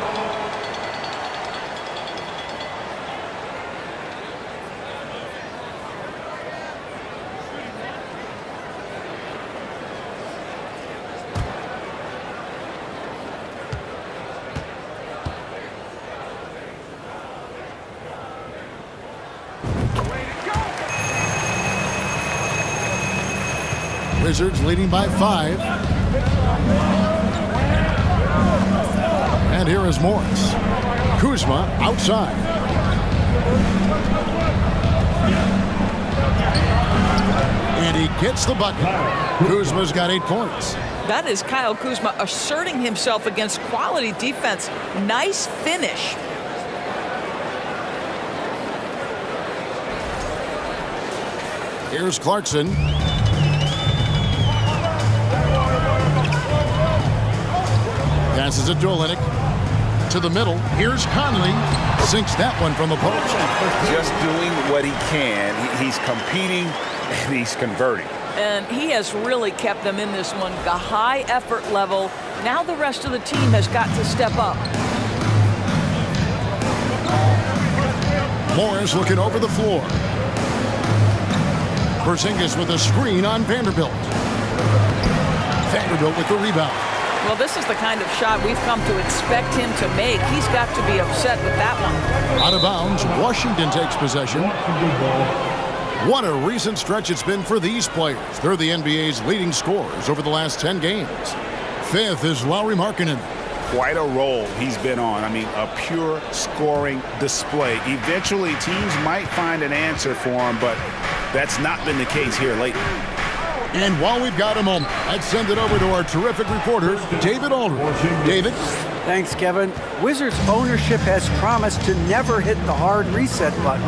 Wizards leading by 5. And here is Morris. Kuzma outside. And he gets the bucket. Kuzma's got 8 points. That is Kyle Kuzma asserting himself against quality defense. Nice finish. Here's Clarkson. Passes it to Olynyk. To the middle. Here's Conley. Sinks that one from the post. Just doing what he can. He's competing and he's converting. And he has really kept them in this one. The high effort level. Now the rest of the team has got to step up. Morris looking over the floor. Porzingis with a screen on Vanderbilt. Vanderbilt with the rebound. Well, this is the kind of shot we've come to expect him to make. He's got to be upset with that one. Out of bounds, Washington takes possession. What a recent stretch it's been for these players. They're the NBA's leading scorers over the last 10 games. 5th is Lauri Markkanen. Quite a roll he's been on. I mean, a pure scoring display. Eventually, teams might find an answer for him, but that's not been the case here lately. And while we've got a moment, let's send it over to our terrific reporter, David Aldridge. David? Thanks, Kevin. Wizards ownership has promised to never hit the hard reset button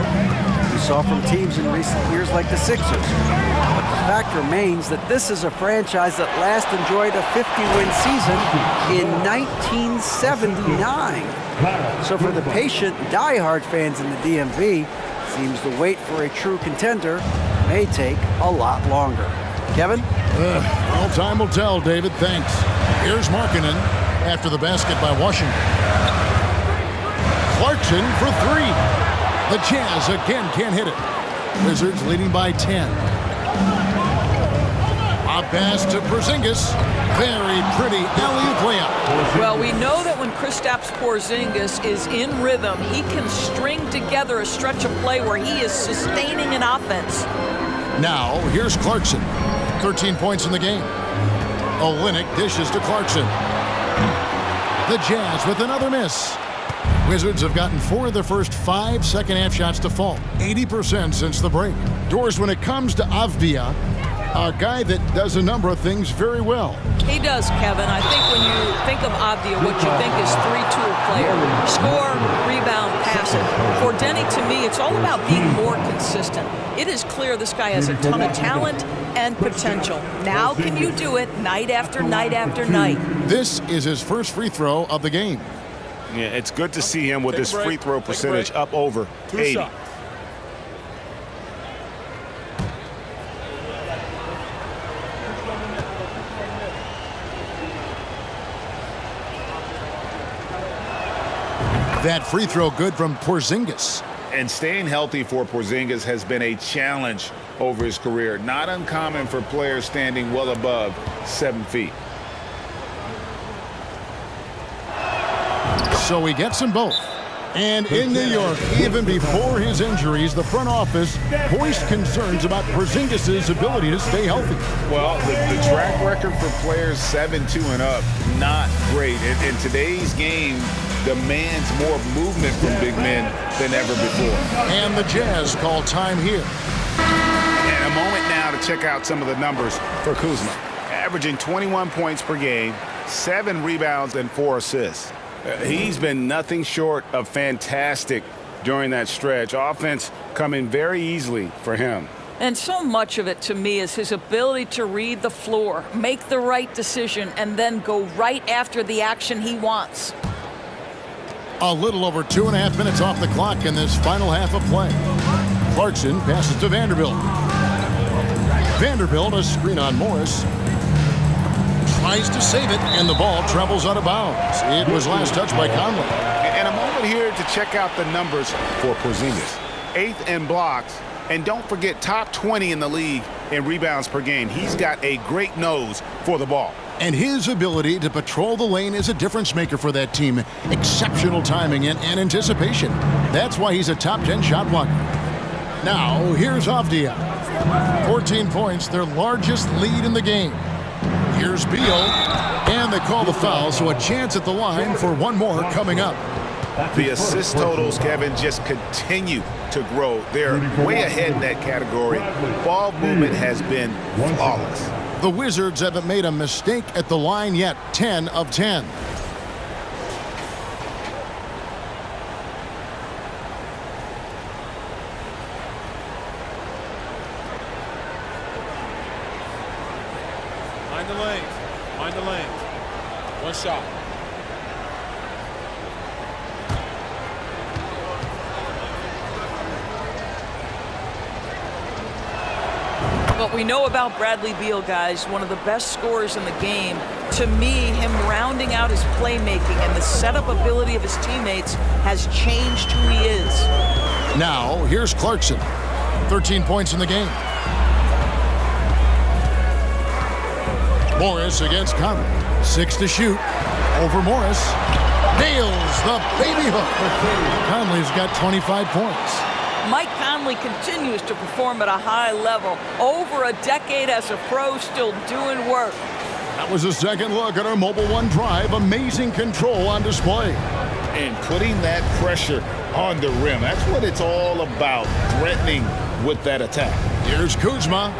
we saw from teams in recent years like the Sixers. But the fact remains that this is a franchise that last enjoyed a 50-win season in 1979. So for the patient, diehard fans in the DMV, seems the wait for a true contender may take a lot longer. Kevin? Well, time will tell, David. Thanks. Here's Markkanen after the basket by Washington. Clarkson for 3. The Jazz again can't hit it. Wizards leading by 10. A pass to Porzingis. Very pretty alley-oop layup. Well, we know that when Kristaps Porzingis is in rhythm, he can string together a stretch of play where he is sustaining an offense. Now, here's Clarkson. 13 points in the game. Olynyk dishes to Clarkson. The Jazz with another miss. Wizards have gotten 4 of their first 5 second-half shots to fall. 80% since the break. Doors, when it comes to Avdija, a guy that does a number of things very well. He does, Kevin. I think when you think of Avdija, what you think is 3-tool player. Score, rebound, pass it. For Denny, to me, it's all about being more consistent. It is clear this guy has a ton of talent and potential. Now can you do it night after night after night? This is his first free throw of the game. Yeah, it's good to see him with his free throw percentage up over 80. That free throw good from Porzingis. And staying healthy for Porzingis has been a challenge over his career. Not uncommon for players standing well above 7 feet. So he gets them both. And in New York, even before his injuries, the front office voiced concerns about Porzingis' ability to stay healthy. Well, the track record for players 7-2 and up, not great. And today's game demands more movement from big men than ever before. And the Jazz call time here. And a moment now to check out some of the numbers for Kuzma. Averaging 21 points per game, 7 rebounds, and 4 assists. He's been nothing short of fantastic during that stretch. Offense coming very easily for him. And so much of it, to me, is his ability to read the floor, make the right decision, and then go right after the action he wants. A little over 2.5 minutes off the clock in this final half of play. Clarkson passes to Vanderbilt. Vanderbilt, a screen on Morris. Tries to save it, and the ball travels out of bounds. It was last touched by Conley. And a moment here to check out the numbers for Porzingis. 8th in blocks, and don't forget top 20 in the league in rebounds per game. He's got a great nose for the ball. And his ability to patrol the lane is a difference maker for that team. Exceptional timing and anticipation. That's why he's a top 10 shot blocker. Now, here's Avdia. 14 points, their largest lead in the game. Here's Beal, and they call the foul, so a chance at the line for one more coming up. The assist totals, Kevin, just continue to grow. They're way ahead in that category. Ball movement has been flawless. The Wizards haven't made a mistake at the line yet, 10 of 10. Mind the lanes. Mind the lanes. One shot. What we know about Bradley Beal, guys, one of the best scorers in the game. To me, him rounding out his playmaking and the setup ability of his teammates has changed who he is. Now, here's Clarkson. 13 points in the game. Morris against Conley. 6 to shoot. Over Morris. Nails the baby hook. Conley's got 25 points. Mike Conley continues to perform at a high level. Over a decade as a pro, still doing work. That was a second look at our Mobile One drive. Amazing control on display. And putting that pressure on the rim. That's what it's all about, threatening with that attack. Here's Kuzma.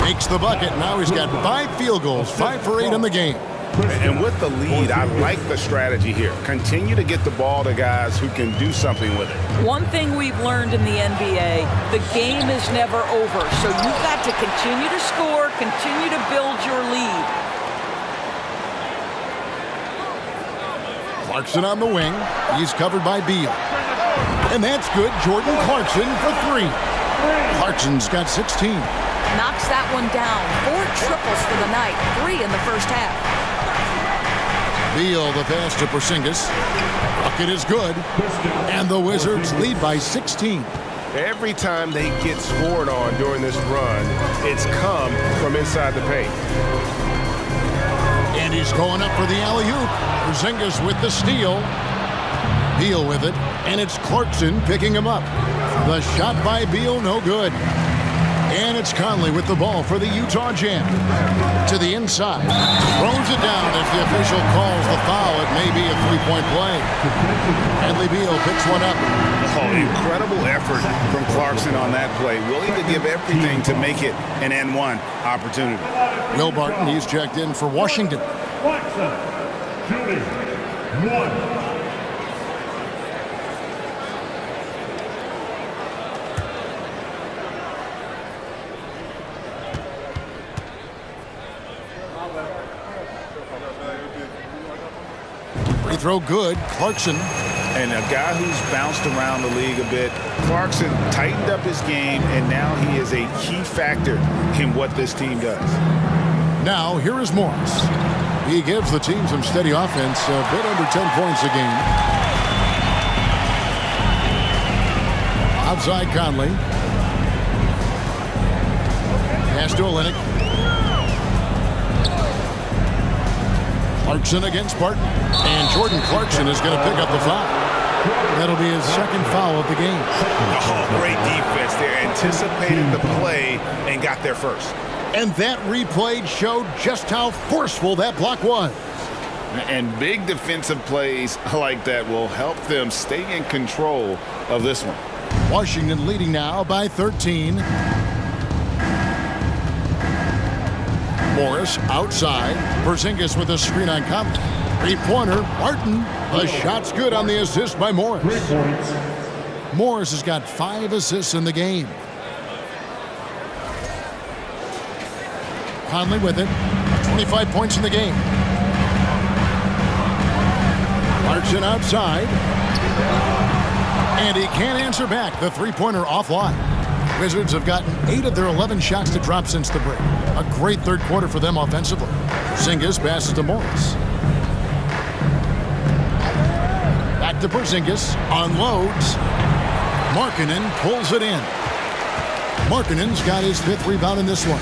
Makes the bucket. Now he's got 5 field goals, 5 for 8 in the game. And with the lead, I like the strategy here. Continue to get the ball to guys who can do something with it. One thing we've learned in the NBA, the game is never over. So you've got to continue to score, continue to build your lead. Clarkson on the wing. He's covered by Beal. And that's good. Jordan Clarkson for 3. Clarkson's got 16. Knocks that one down. 4 triples for the night. 3 in the first half. Beal the pass to Porzingis. Bucket is good. And the Wizards lead by 16. Every time they get scored on during this run, it's come from inside the paint. And he's going up for the alley-oop. Porzingis with the steal. Beal with it. And it's Clarkson picking him up. The shot by Beal, no good. And it's Conley with the ball for the Utah Jam. To the inside. Throws it down. If the official calls the foul, it may be a 3-point play. Bradley Beal picks one up. Oh, incredible effort from Clarkson on that play. Willing to give everything to make it an N1 opportunity. Will Barton, he's checked in for Washington. Clarkson, shooting 1. Free throw good. Clarkson. And a guy who's bounced around the league a bit. Clarkson tightened up his game, and now he is a key factor in what this team does. Now, here is Morris. He gives the team some steady offense, a bit under 10 points a game. Outside Conley. Pass to Olynyk. Clarkson against Barton. And Jordan Clarkson is going to pick up the foul. That'll be his second foul of the game. Oh, great defense there. Anticipated the play and got there first. And that replay showed just how forceful that block was. And big defensive plays like that will help them stay in control of this one. Washington leading now by 13. Morris outside. Porzingis with a screen on Conley. Three-pointer, Martin. The shot's good on the assist by Morris. 3 points. Morris has got 5 assists in the game. Conley with it. 25 points in the game. Clarkson outside. And he can't answer back. The three-pointer offline. Wizards have gotten 8 of their 11 shots to drop since the break. A great third quarter for them offensively. Porzingis passes to Morris. Back to Porzingis. Unloads. Markkanen pulls it in. Markkanen's got his 5th rebound in this one.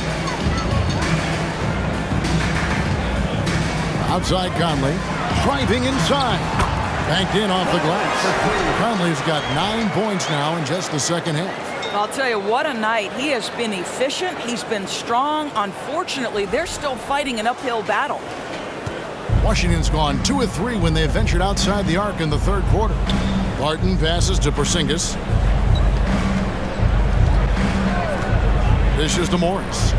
Outside Conley. Driving inside. Banked in off the glass. Conley's got 9 points now in just the second half. I'll tell you, what a night. He has been efficient. He's been strong. Unfortunately, they're still fighting an uphill battle. Washington's gone 2 of 3 when they ventured outside the arc in the third quarter. Barton passes to Porzingis. Dishes to Morris.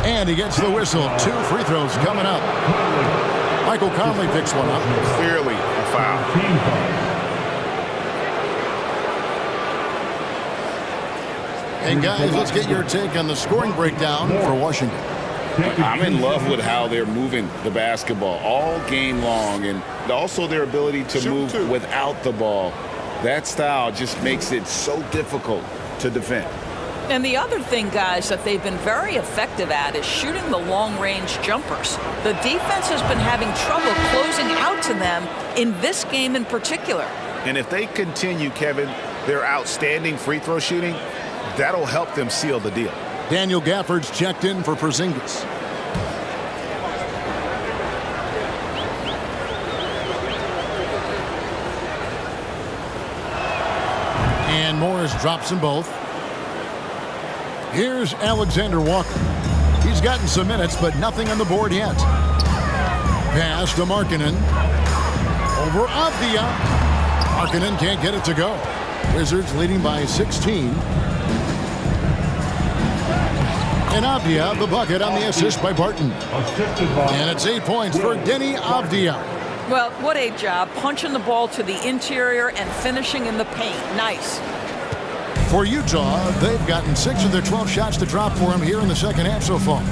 And he gets the whistle. 2 free throws coming up. Michael Conley picks one up. Clearly a foul. And guys, let's get your take on the scoring breakdown for Washington. I'm in love with how they're moving the basketball all game long, and also their ability to move without the ball. That style just makes it so difficult to defend. And the other thing, guys, that they've been very effective at is shooting the long-range jumpers. The defense has been having trouble closing out to them in this game in particular. And if they continue, Kevin, their outstanding free throw shooting, that'll help them seal the deal. Daniel Gafford's checked in for Porzingis. And Morris drops them both. Here's Alexander Walker. He's gotten some minutes, but nothing on the board yet. Pass to Markkanen. Over Avdia. Markkanen can't get it to go. Wizards leading by 16. And Avdia, the bucket on the assist by Barton. And it's 8 points for Denny Avdia. Well, what a job punching the ball to the interior and finishing in the paint. Nice. For Utah, they've gotten 6 of their 12 shots to drop for him here in the second half so far.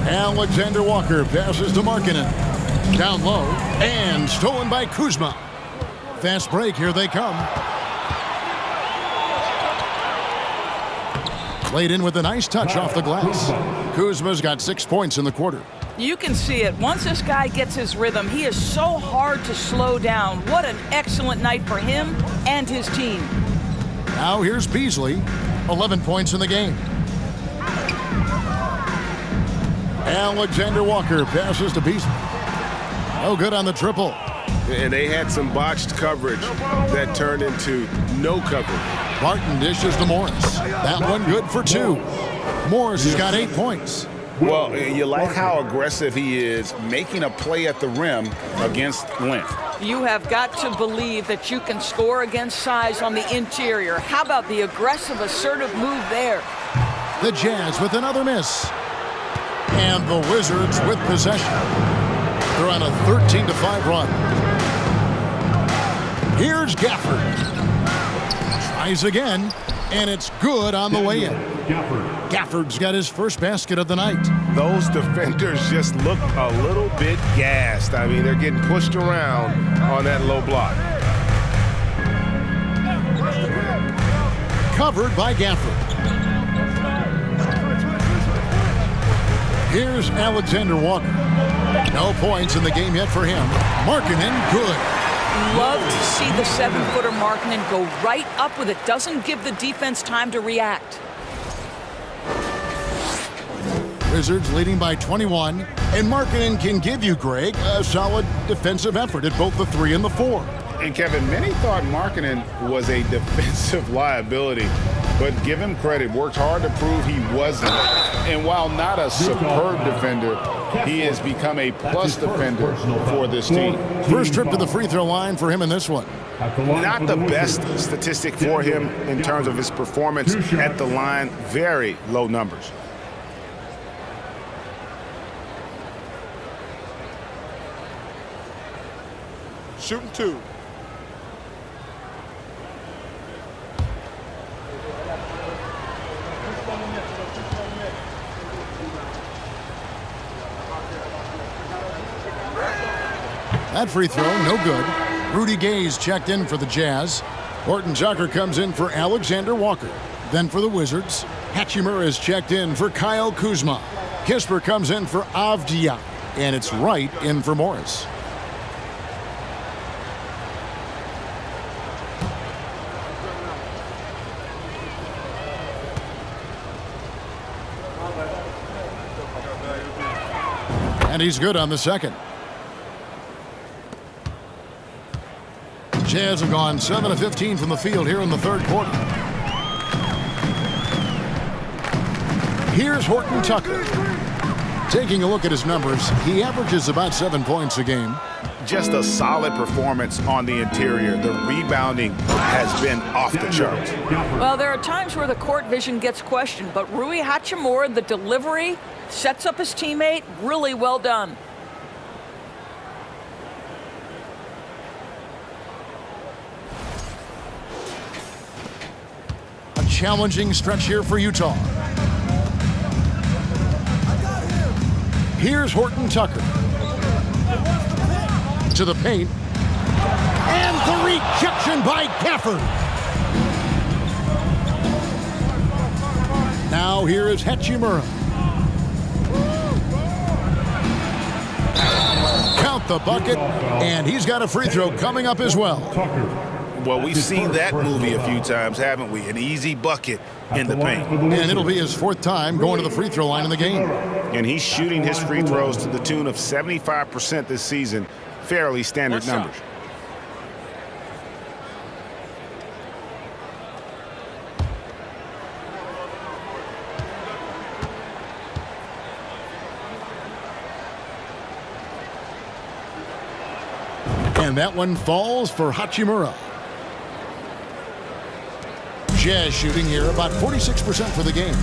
Alexander Walker passes to Markkanen. Down low and stolen by Kuzma. Fast break, here they come. Laid in with a nice touch off the glass. Kuzma's got 6 points in the quarter. You can see it. Once this guy gets his rhythm, he is so hard to slow down. What an excellent night for him and his team. Now here's Beasley. 11 points in the game. Alexander Walker passes to Beasley. No good on the triple. And they had some botched coverage that turned into no coverage. Barton dishes to Morris. That one good for 2. Morris has got 8 points. Well, you like how aggressive he is making a play at the rim against length. You have got to believe that you can score against size on the interior. How about the aggressive, assertive move there? The Jazz with another miss. And the Wizards with possession. They're on a 13-5 run. Here's Gafford. Tries again, and it's good on the way in. Gafford's got his first basket of the night. Those defenders just look a little bit gassed. I mean, they're getting pushed around on that low block. Covered by Gafford. Here's Alexander Walker. No points in the game yet for him. Markkanen, good. Love to see the 7-footer Markkanen go right up with it. Doesn't give the defense time to react. Wizards leading by 21. And Markkanen can give you, Greg, a solid defensive effort at both the 3 and the 4. And Kevin, many thought Markkanen was a defensive liability, but give him credit, worked hard to prove he wasn't. And while not a superb defender, he has become a plus defender for this team. First trip to the free throw line for him in this one. Not the best statistic for him in terms of his performance at the line, very low numbers. Shooting 2. That free throw, no good. Rudy Gay's checked in for the Jazz. Horton Tucker comes in for Alexander Walker. Then for the Wizards, Hachimura is checked in for Kyle Kuzma. Kisper comes in for Avdia. And it's Wright in for Morris. And he's good on the second. Jazz have gone 7 of 15 from the field here in the third quarter. Here's Horton Tucker. Taking a look at his numbers, he averages about 7 points a game. Just a solid performance on the interior. The rebounding has been off the charts. Well, there are times where the court vision gets questioned, but Rui Hachimura, the delivery, sets up his teammate. Really well done. A challenging stretch here for Utah. Here's Horton Tucker. To the paint. And the rejection by Gafford. Now here is Hachimura. Count the bucket, and he's got a free throw coming up as well. Well, we've seen that movie a few times, haven't we? An easy bucket in the paint. And it'll be his 4th time going to the free throw line in the game. And he's shooting his free throws to the tune of 75% this season. Fairly standard numbers. And that one falls for Hachimura. Jazz shooting here about 46% for the game.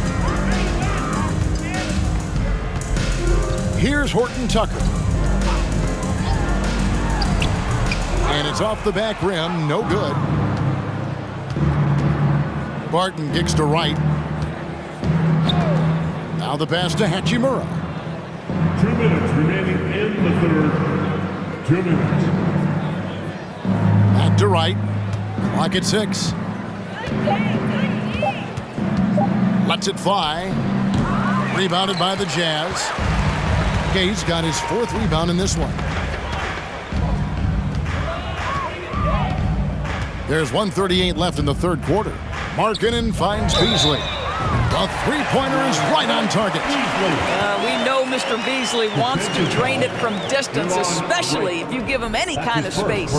Here's Horton Tucker. And it's off the back rim, no good. Barton kicks to Wright. Now the pass to Hachimura. 2 minutes remaining in the third. 2 minutes. Back to Wright. Clock at 6. Lets it fly. Rebounded by the Jazz. Gay's got his 4th rebound in this one. There's 1:38 left in the third quarter. Markkanen finds Beasley. The three-pointer is right on target. We know Mr. Beasley wants to drain it from distance, especially if you give him any kind of space.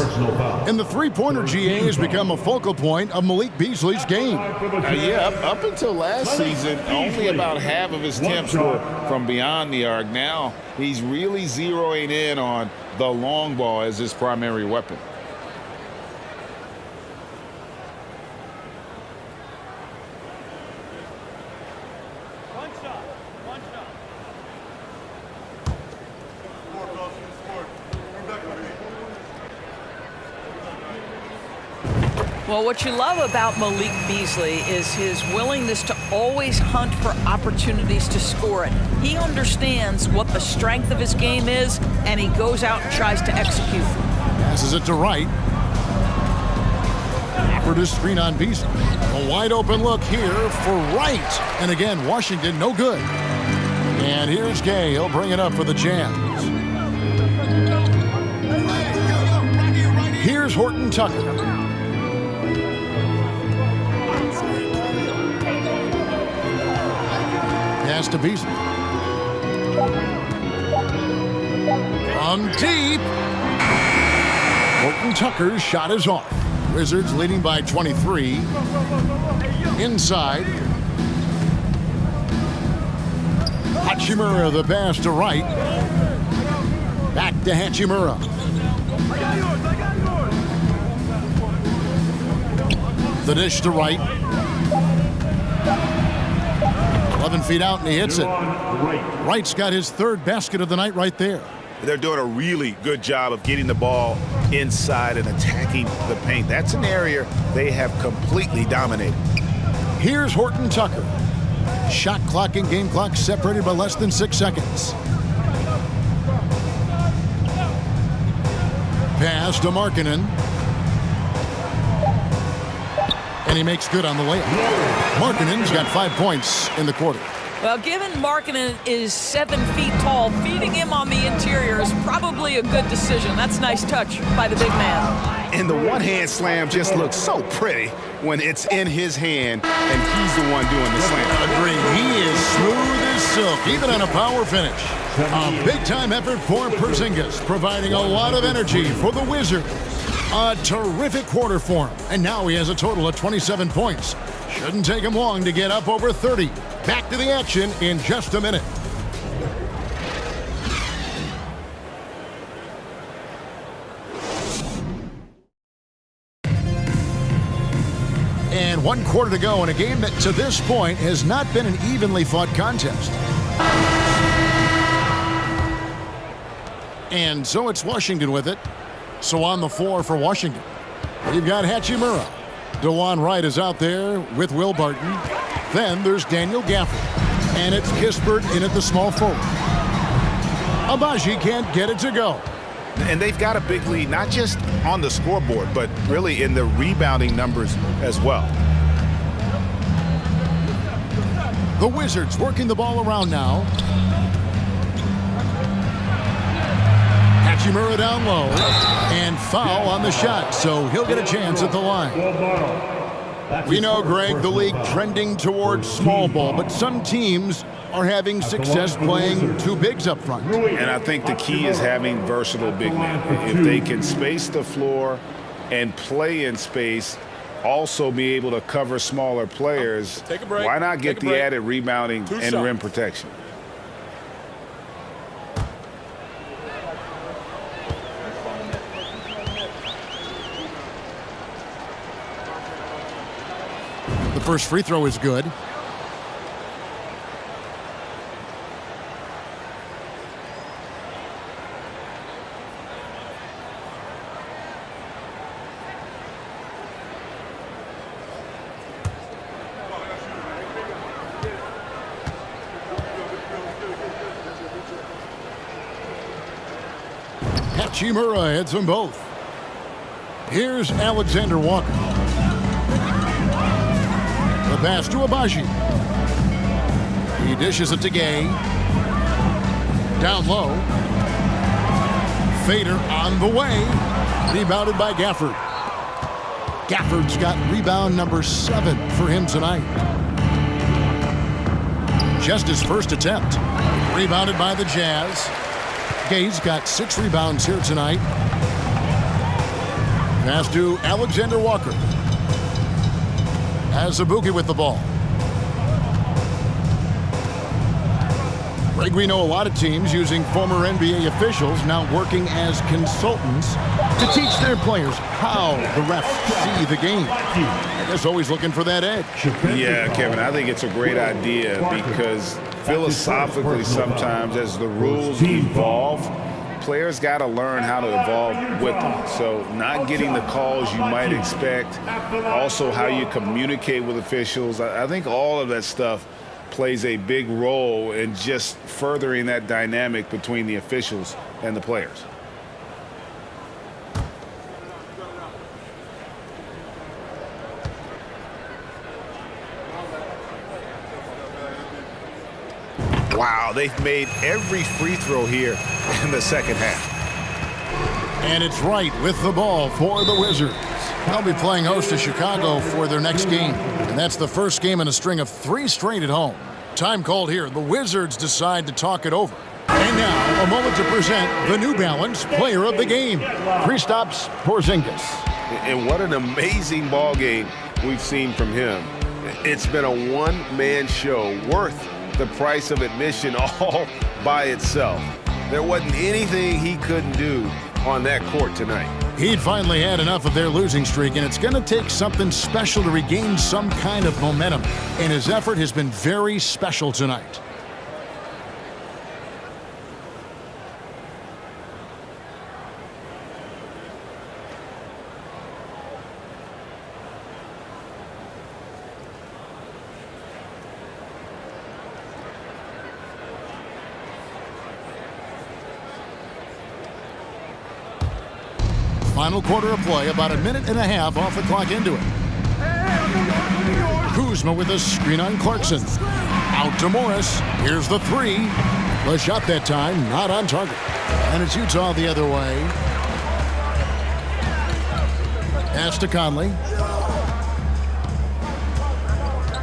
And the three-pointer, GA, has become a focal point of Malik Beasley's game. Up until last season, only about half of his attempts were from beyond the arc. Now he's really zeroing in on the long ball as his primary weapon. Well, what you love about Malik Beasley is his willingness to always hunt for opportunities to score it. He understands what the strength of his game is, and he goes out and tries to execute. Passes it to Wright. After his screen on Beasley. A wide open look here for Wright. And again, Washington, no good. And here's Gay. He'll bring it up for the Jazz. Here's Horton Tucker. Pass to Beasley. From deep. Horton Tucker's shot is off. Wizards leading by 23. Inside. Hachimura the pass to right. Back to Hachimura. The dish to right. 11 feet out and he hits it. Wright's got his third basket of the night right there. They're doing a really good job of getting the ball inside and attacking the paint. That's an area they have completely dominated. Here's Horton Tucker. Shot clock and game clock separated by less than 6 seconds. Pass to Markkanen. And he makes good on the layup. Markkanen's got 5 points in the quarter. Well, given Markkanen is 7 feet tall, feeding him on the interior is probably a good decision. That's a nice touch by the big man. And the one-hand slam just looks so pretty when it's in his hand and he's the one doing the slam. Agree. He is smooth as silk, even on a power finish. A big-time effort for Porzingis, providing a lot of energy for the Wizards. A terrific quarter for him, and now he has a total of 27 points. Shouldn't take him long to get up over 30. Back to the action in just a minute. And 1 quarter to go in a game that to this point has not been an evenly fought contest. And so it's Washington with it. So on the floor for Washington, we've got Hachimura. DeJuan Wright is out there with Will Barton. Then there's Daniel Gafford. And it's Kispert in at the small forward. Agbaji can't get it to go. And they've got a big lead, not just on the scoreboard, but really in the rebounding numbers as well. The Wizards working the ball around now. Hachimura down low. And foul on the shot, so he'll get a chance at the line. We know, Greg, the league trending towards small ball, but some teams are having success playing two bigs up front. And I think the key is having versatile big men. If they can space the floor and play in space, also be able to cover smaller players, Take a break. why not get Take a the break. added rebounding and rim protection? The first free throw is good. Hachimura hits them both. Here's Alexander Walker. The pass to Agbaji. He dishes it to Gay. Down low. Fader on the way. Rebounded by Gafford. Gafford's got rebound number 7 for him tonight. Just his first attempt. Rebounded by the Jazz. Gay's got 6 rebounds here tonight. Pass to Alexander Walker. Has Abuki with the ball. Greg, we know a lot of teams using former NBA officials now working as consultants to teach their players how the refs see the game. I guess always looking for that edge. Yeah, Kevin, I think it's a great idea because philosophically sometimes as the rules evolve, players got to learn how to evolve with them. So not getting the calls you might expect, also how you communicate with officials. I think all of that stuff plays a big role in just furthering that dynamic between the officials and the players. Wow, they've made every free throw here in the second half. And it's Wright with the ball for the Wizards. They'll be playing host to Chicago for their next game. And that's the first game in a string of 3 straight at home. Time called here. The Wizards decide to talk it over. And now, a moment to present the New Balance Player of the Game, Kristaps Porzingis. And what an amazing ball game we've seen from him. It's been a one-man show worth the price of admission all by itself. There wasn't anything he couldn't do on that court tonight. He'd finally had enough of their losing streak, and it's going to take something special to regain some kind of momentum. And his effort has been very special tonight. Final quarter of play, about a minute and a half off the clock into it. Kuzma with a screen on Clarkson. Out to Morris. Here's the three. The shot that time, not on target. And it's Utah the other way. Pass to Conley.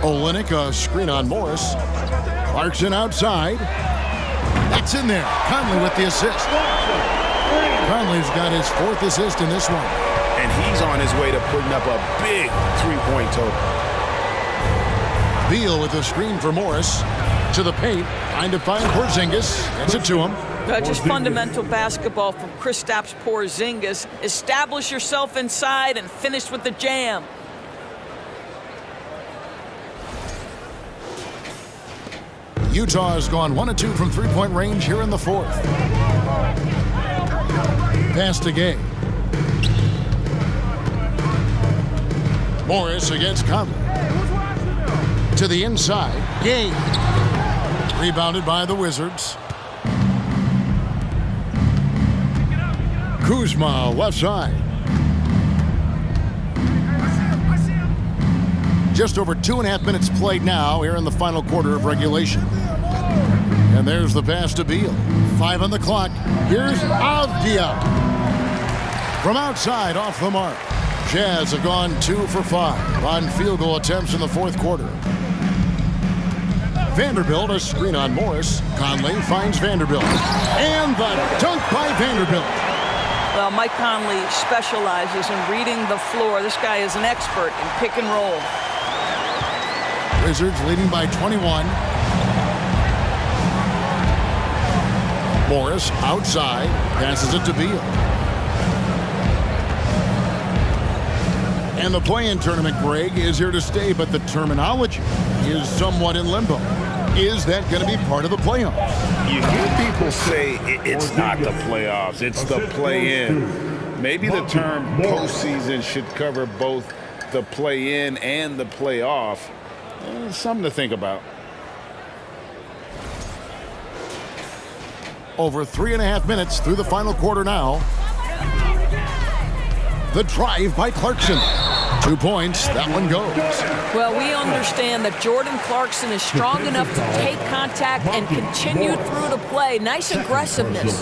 Olynyk, a screen on Morris. Clarkson outside. That's in there. Conley with the assist. Conley's got his fourth assist in this one. And he's on his way to putting up a big three-point total. Beal with the screen for Morris. To the paint. Trying to find Porzingis. Gets it to him. Just fundamental basketball from Kristaps Porzingis. Establish yourself inside and finish with the jam. Utah has gone 1 of 2 from three-point range here in the fourth. Pass to Gay. Morris against Conley. To the inside. Gay. Rebounded by the Wizards. Kuzma left side. Just over 2.5 minutes played now here in the final quarter of regulation. And there's the pass to Beal. 5 on the clock. Here's Avdia. From outside, off the mark. Jazz have gone 2 for 5 on field goal attempts in the fourth quarter. Vanderbilt, a screen on Morris. Conley finds Vanderbilt. And the dunk by Vanderbilt. Well, Mike Conley specializes in reading the floor. This guy is an expert in pick and roll. Wizards leading by 21. Morris outside, passes it to Beal. And the play-in tournament, Greg, is here to stay, but the terminology is somewhat in limbo. Is that going to be part of the playoffs? You hear people say it's not the playoffs, it's the play-in. Maybe the term postseason should cover both the play-in and the playoff. Something to think about. Over 3.5 minutes through the final quarter now. The drive by Clarkson. 2 points, that one goes. Well, we understand that Jordan Clarkson is strong enough to take contact and continue through the play. Nice aggressiveness.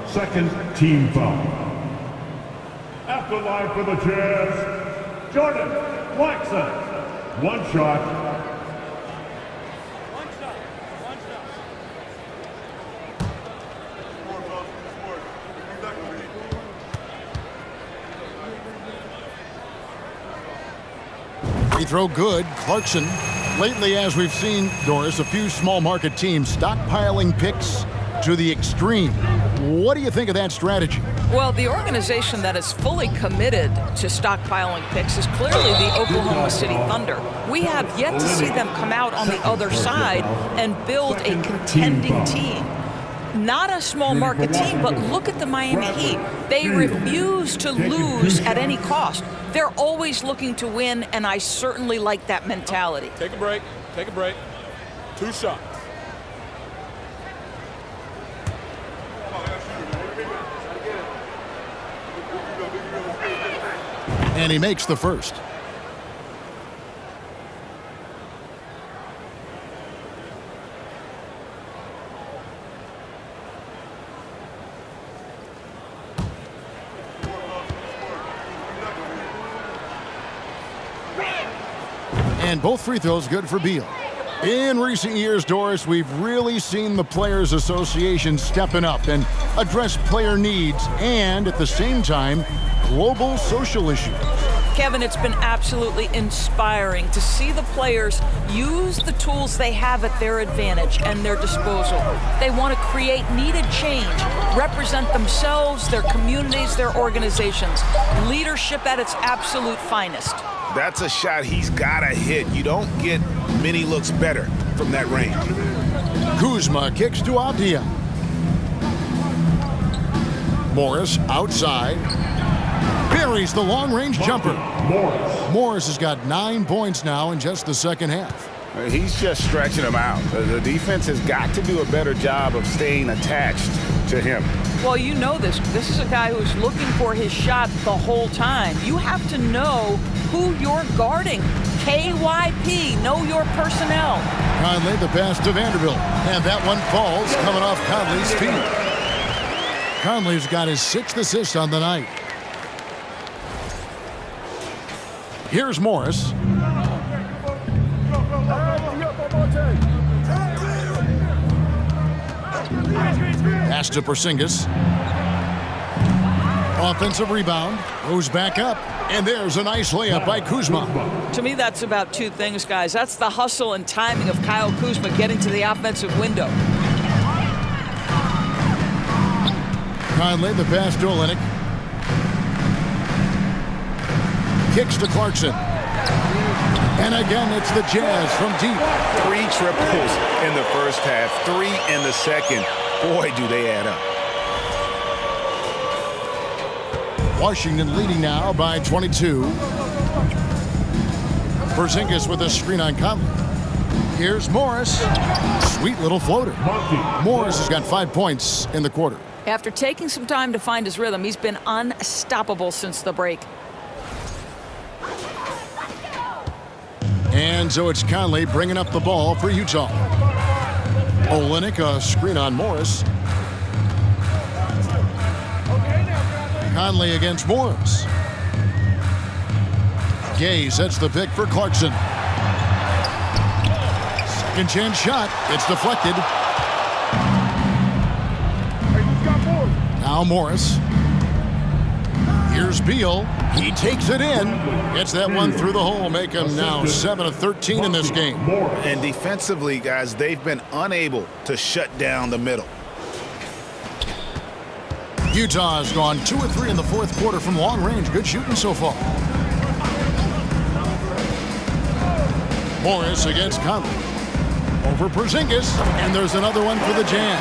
Second team foul. At the line for the Jazz, Jordan Clarkson. One shot. Free throw good. Clarkson. Lately, as we've seen, Doris, a few small market teams stockpiling picks to the extreme. What do you think of that strategy? Well, the organization that is fully committed to stockpiling picks is clearly the Oklahoma City Thunder. We have yet to see them come out on the other side and build a contending team. Not a small market team, but look at the Miami Heat. They refuse to lose at any cost. They're always looking to win, and I certainly like that mentality. Take a break. Take a break. 2 shots. And he makes the first. And both free throws good for Beal. In recent years, Doris, we've really seen the Players Association stepping up and address player needs and, at the same time, global social issues. Kevin, it's been absolutely inspiring to see the players use the tools they have at their advantage and their disposal. They want to create needed change, represent themselves, their communities, their organizations. Leadership at its absolute finest. That's a shot he's got to hit. You don't get many looks better from that range. Kuzma kicks to Abdia. Morris outside. Buries the long-range jumper. Morris has got 9 points now in just the second half. He's just stretching him out. The defense has got to do a better job of staying attached to him. Well, you know this. This is a guy who's looking for his shot the whole time. You have to know who you're guarding. KYP, know your personnel. Conley, the pass to Vanderbilt. And that one falls coming off Conley's feet. Conley's got his 6th assist on the night. Here's Morris. Pass to Porzingis. Offensive rebound. Goes back up. And there's a nice layup by Kuzma. To me, that's about 2 things, guys. That's the hustle and timing of Kyle Kuzma getting to the offensive window. Conley, the pass to Olynyk. Kicks to Clarkson. And again, it's the Jazz from deep. 3 triples in the first half, 3 in the second. Boy, do they add up. Washington leading now by 22. Porzingis with a screen on Conley. Here's Morris. Sweet little floater. Morris has got 5 points in the quarter. After taking some time to find his rhythm, he's been unstoppable since the break. And so it's Conley bringing up the ball for Utah. Olynyk, a screen on Morris. Conley against Morris. Gay sets the pick for Clarkson. Second chance shot. It's deflected. Now Morris. Here's Beal. He takes it in. Gets that one through the hole. Make him now 7 of 13 in this game. And defensively, guys, they've been unable to shut down the middle. Utah has gone 2 of 3 in the fourth quarter from long range. Good shooting so far. Morris against Conley. Over Porzingis, and there's another one for the Jazz.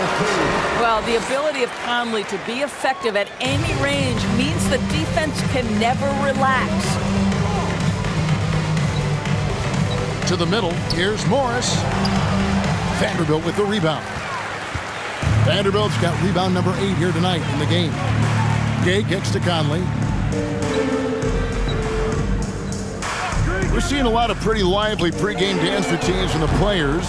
Well, the ability of Conley to be effective at any range means the defense can never relax. To the middle, here's Morris. Vanderbilt with the rebound. Vanderbilt's got rebound number 8 here tonight in the game. Gay kicks to Conley. We're seeing a lot of pretty lively pregame dance routines from the players.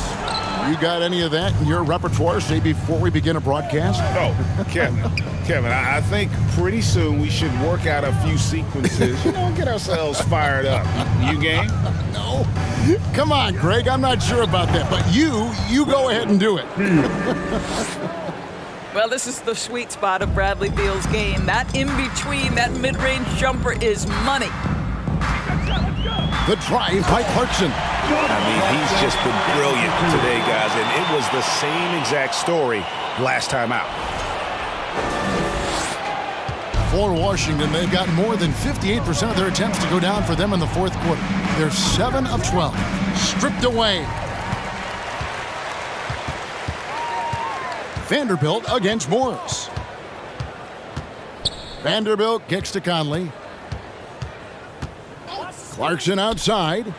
You got any of that in your repertoire, say, before we begin a broadcast? Oh, Kevin, I think pretty soon we should work out a few sequences, get ourselves fired up. You game? No. Come on, Greg, I'm not sure about that, but you go ahead and do it. Well, this is the sweet spot of Bradley Beal's game. That in-between, that mid-range jumper is money. The drive by Clarkson. I mean, he's just been brilliant today, guys, and it was the same exact story last time out. For Washington, they've got more than 58% of their attempts to go down for them in the fourth quarter. They're 7 of 12. Stripped away. Vanderbilt against Morris. Vanderbilt kicks to Conley. Clarkson outside.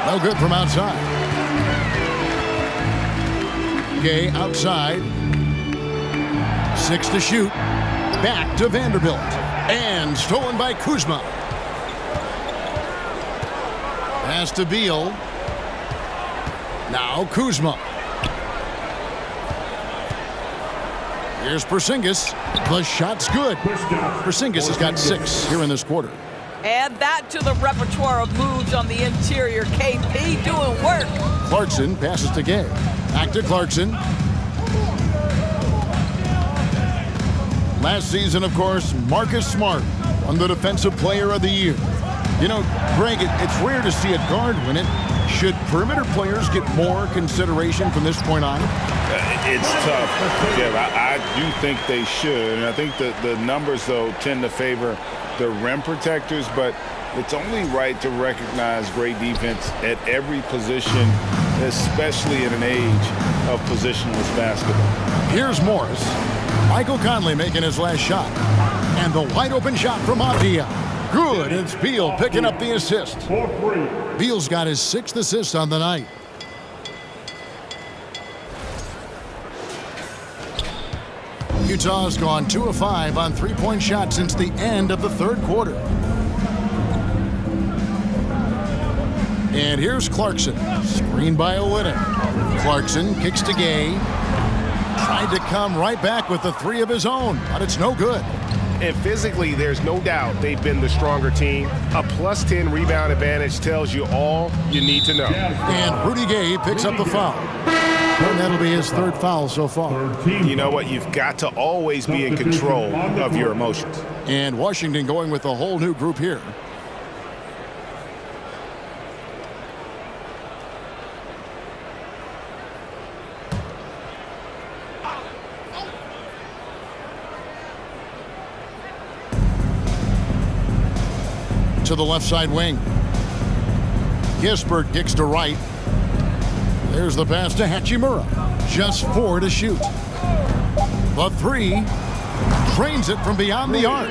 No good from outside. Gay outside. 6 to shoot. Back to Vanderbilt. And stolen by Kuzma. Pass to Beal. Now Kuzma. Here's Porzingis. The shot's good. Porzingis has got 6 here in this quarter. Add that to the repertoire of moves on the interior. KP doing work. Clarkson passes to Gay. Back to Clarkson. Last season, of course, Marcus Smart won the Defensive Player of the Year. You know, Greg, it's rare to see a guard win it. Should perimeter players get more consideration from this point on? It's tough, Jeff. I do think they should. And I think the numbers, though, tend to favor the rim protectors. But it's only right to recognize great defense at every position, especially in an age of positionless basketball. Here's Morris. Michael Conley making his last shot. And the wide open shot from Avdia. Good. It's Beal picking up the assist. Beal's got his 6th assist on the night. Utah's gone 2 of 5 on three-point shots since the end of the 3rd quarter. And here's Clarkson. Screened by Olynyk. Clarkson kicks to Gay. Tried to come right back with the 3 of his own, but it's no good. And physically, there's no doubt they've been the stronger team. A +10 rebound advantage tells you all you need to know. And Rudy Gay picks up the foul. And that'll be his 3rd foul so far. You know what? You've got to always be in control of your emotions. And Washington going with a whole new group here. To the left side wing. Gisbert kicks to right. There's the pass to Hachimura. Just 4 to shoot. The 3. Drains it from beyond the arc.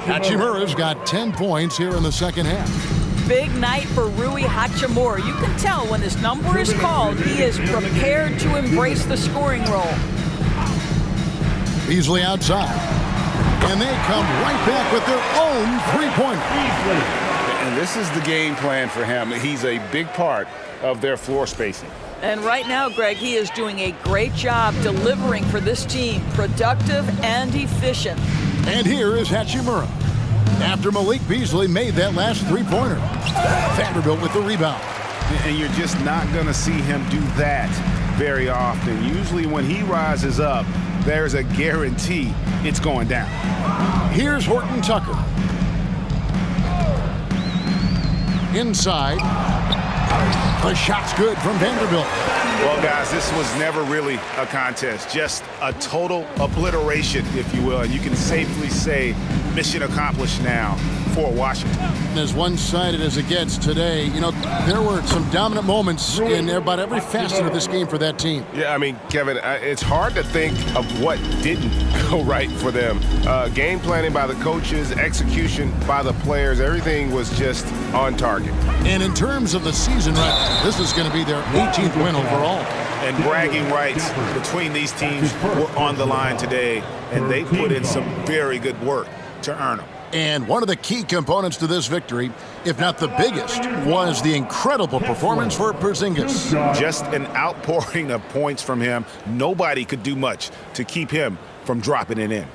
Hachimura's got 10 points here in the 2nd half. Big night for Rui Hachimura. You can tell when his number is called, he is prepared to embrace the scoring role. Beasley outside. And they come right back with their own three-pointer. And this is the game plan for him. He's a big part of their floor spacing. And right now, Greg, he is doing a great job delivering for this team. Productive and efficient. And here is Hachimura. After Malik Beasley made that last three-pointer. Vanderbilt with the rebound. And you're just not going to see him do that very often. Usually when he rises up, there's a guarantee it's going down. Here's Horton Tucker. Inside. The shot's good from Vanderbilt. Well, guys, this was never really a contest. Just a total obliteration, if you will. And you can safely say mission accomplished now for Washington. As one-sided as it gets today, you know, there were some dominant moments in about every facet of this game for that team. Yeah, I mean, Kevin, it's hard to think of what didn't go right for them. Game planning by the coaches, execution by the players, everything was just on target. And in terms of the season record, this is going to be their 18th win overall. And bragging rights between these teams were on the line today, and they put in some very good work to earn them. And one of the key components to this victory, if not the biggest, was the incredible performance for Porzingis. Just an outpouring of points from him. Nobody could do much to keep him from dropping it in.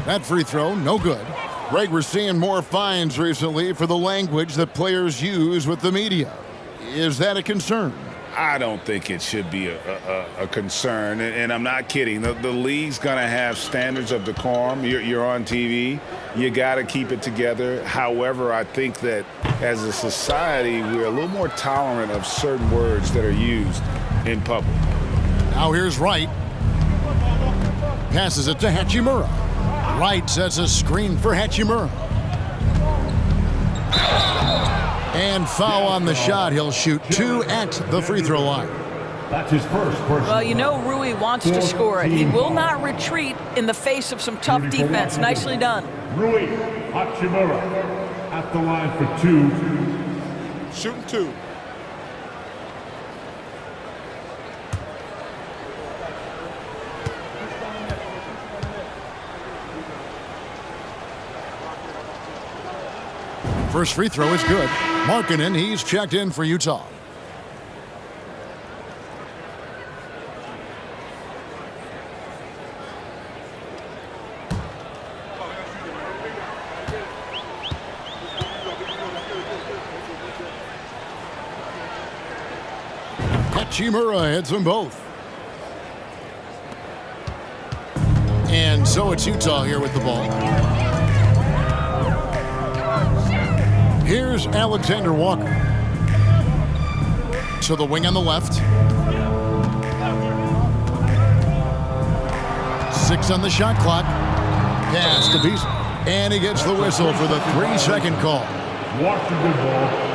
That free throw, no good. Greg, we're seeing more fines recently for the language that players use with the media. Is that a concern? I don't think it should be a concern, and I'm not kidding. The league's going to have standards of decorum. You're on TV. You got to keep it together. However, I think that as a society, we're a little more tolerant of certain words that are used in public. Now here's Wright. Passes it to Hachimura. Wright sets a screen for Hachimura. And foul on the shot. He'll shoot 2 at the free throw line. That's his first. Well, you know Rui wants to score it. He will not retreat in the face of some tough defense. Nicely done. Rui Hachimura at the line for 2. Shooting 2. First free throw is good. Markkanen, he's checked in for Utah. Hachimura hits them both. And so it's Utah here with the ball. Here's Alexander Walker. To the wing on the left. 6 on the shot clock. Pass to Beasley. And he gets the whistle for the 3-second call. Washington ball.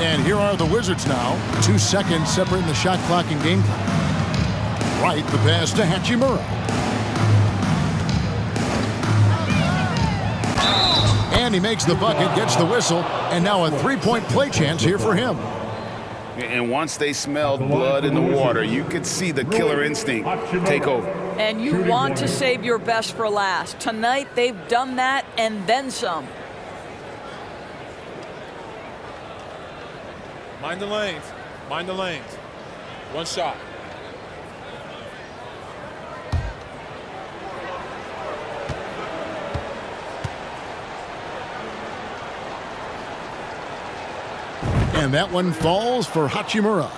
And here are the Wizards now. 2 seconds separating the shot clock and game clock. Right, the pass to Hachimura. And he makes the bucket, gets the whistle, and now a 3-point play chance here for him. And once they smelled blood in the water, you could see the killer instinct take over. And you want to save your best for last. Tonight, they've done that and then some. Mind the lanes. Mind the lanes. 1 shot. And that one falls for Hachimura.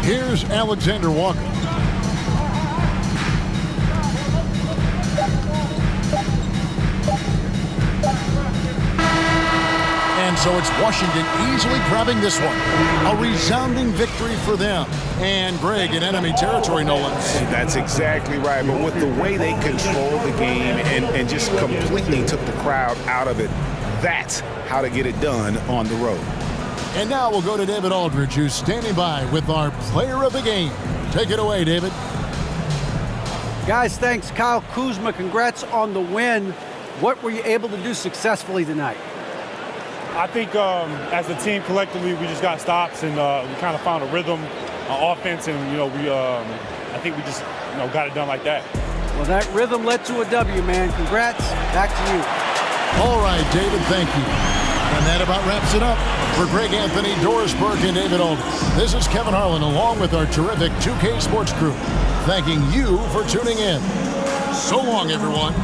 Here's Alexander Walker. And so it's Washington easily grabbing this one. A resounding victory for them. And Greg in enemy territory, no less. That's exactly right. But with the way they controlled the game and just completely took the crowd out of it, that's how to get it done on the road. And now we'll go to David Aldridge, who's standing by with our player of the game. Take it away, David. Guys, thanks. Kyle Kuzma, congrats on the win. What were you able to do successfully tonight? I think as a team collectively, we just got stops and we kind of found a rhythm on offense, and I think we just got it done like that. Well, that rhythm led to a W, man. Congrats. Back to you. All right, David, thank you. And that about wraps it up. For Greg Anthony, Doris Burke, and David Aldridge, this is Kevin Harlan along with our terrific 2K Sports crew, thanking you for tuning in. So long, everyone.